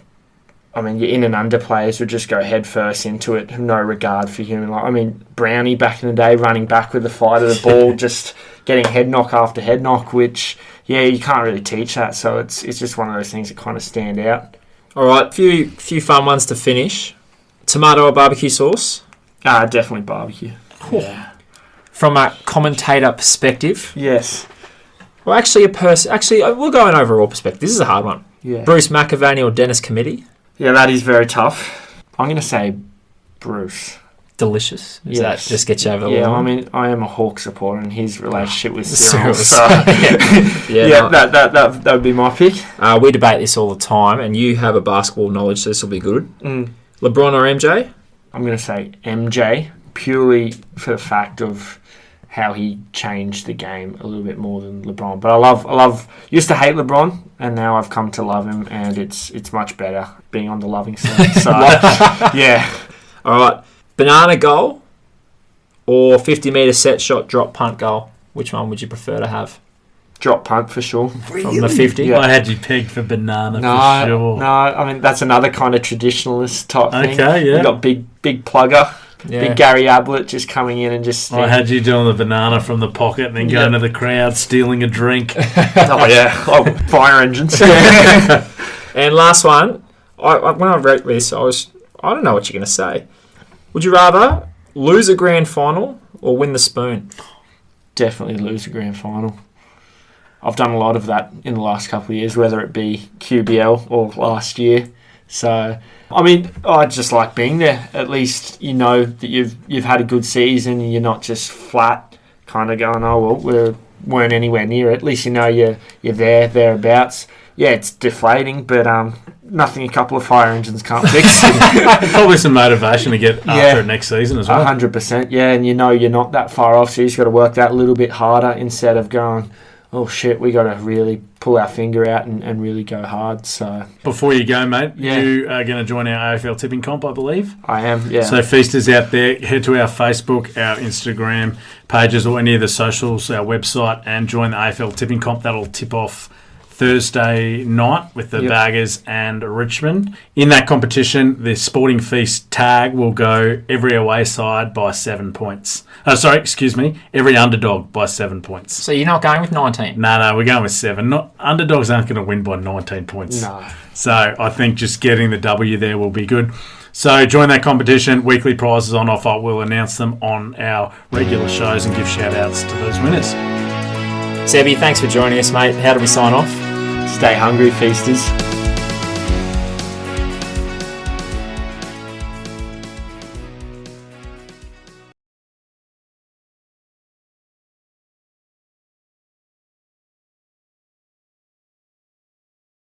I mean, your in and under players would just go head first into it, no regard for human life. I mean, Brownie back in the day, running back with the fight of the ball, just getting head knock after head knock, which, yeah, you can't really teach that. So it's just one of those things that kind of stand out. All right, few fun ones to finish. Tomato or barbecue sauce? Definitely barbecue. Yeah. From a commentator perspective? Yes. Well, actually, we'll go an overall perspective. This is a hard one. Yeah. Bruce McAvaney or Dennis Committee? Yeah, that is very tough. I'm going to say Bruce. Delicious. Does Yes. that just get you over the Yeah, line? I mean, I am a Hawk supporter, and his relationship with Cyril. Cyril. So, Yeah, that would be my pick. we debate this all the time, and you have a basketball knowledge, so this will be good. Mm. LeBron or MJ? I'm going to say MJ, purely for the fact of how he changed the game a little bit more than LeBron. But I love. Used to hate LeBron, and now I've come to love him, and it's much better being on the loving side. So, yeah. All right. Banana goal or 50-metre set shot drop punt goal? Which one would you prefer to have? Drop punt for sure. From the 50? Yeah. I had you pegged for banana No, for sure. no. I mean, that's another kind of traditionalist type thing. Okay, yeah. You got big plugger, Yeah. big Gary Ablett just coming in and just. I had you doing the banana from the pocket and then going to the crowd, stealing a drink. Oh yeah, fire engines. And last one, when I wrote this, I don't know what you're going to say. Would you rather lose a grand final or win the spoon? Definitely lose a grand final. I've done a lot of that in the last couple of years, whether it be QBL or last year. So, I mean, I just like being there. At least you know that you've had a good season and you're not just flat, kind of going, oh well, we weren't anywhere near it. At least you know you're thereabouts. Yeah, it's deflating, but nothing a couple of fire engines can't fix. Probably some motivation to get after it next season as well. 100%, yeah, and you know you're not that far off, so you just got to work that a little bit harder instead of going, oh shit, we got to really pull our finger out and really go hard. So Before you go, mate, Yeah. you are going to join our AFL tipping comp, I believe. I am, yeah. So feasters out there, head to our Facebook, our Instagram pages, or any of the socials, our website, and join the AFL tipping comp. That'll tip off Thursday night with the Yep. Baggers and Richmond. In that competition, the Sporting Feast tag will go every away side by 7 points. Every underdog by 7 points. So you're not going with 19? No, we're going with 7. Underdogs aren't going to win by 19 points. No. So I think just getting the W there will be good. So join that competition. Weekly prizes on offer. We'll announce them on our regular shows and give shout-outs to those winners. Sebby, thanks for joining us, mate. How do we sign off? Stay hungry, feasters.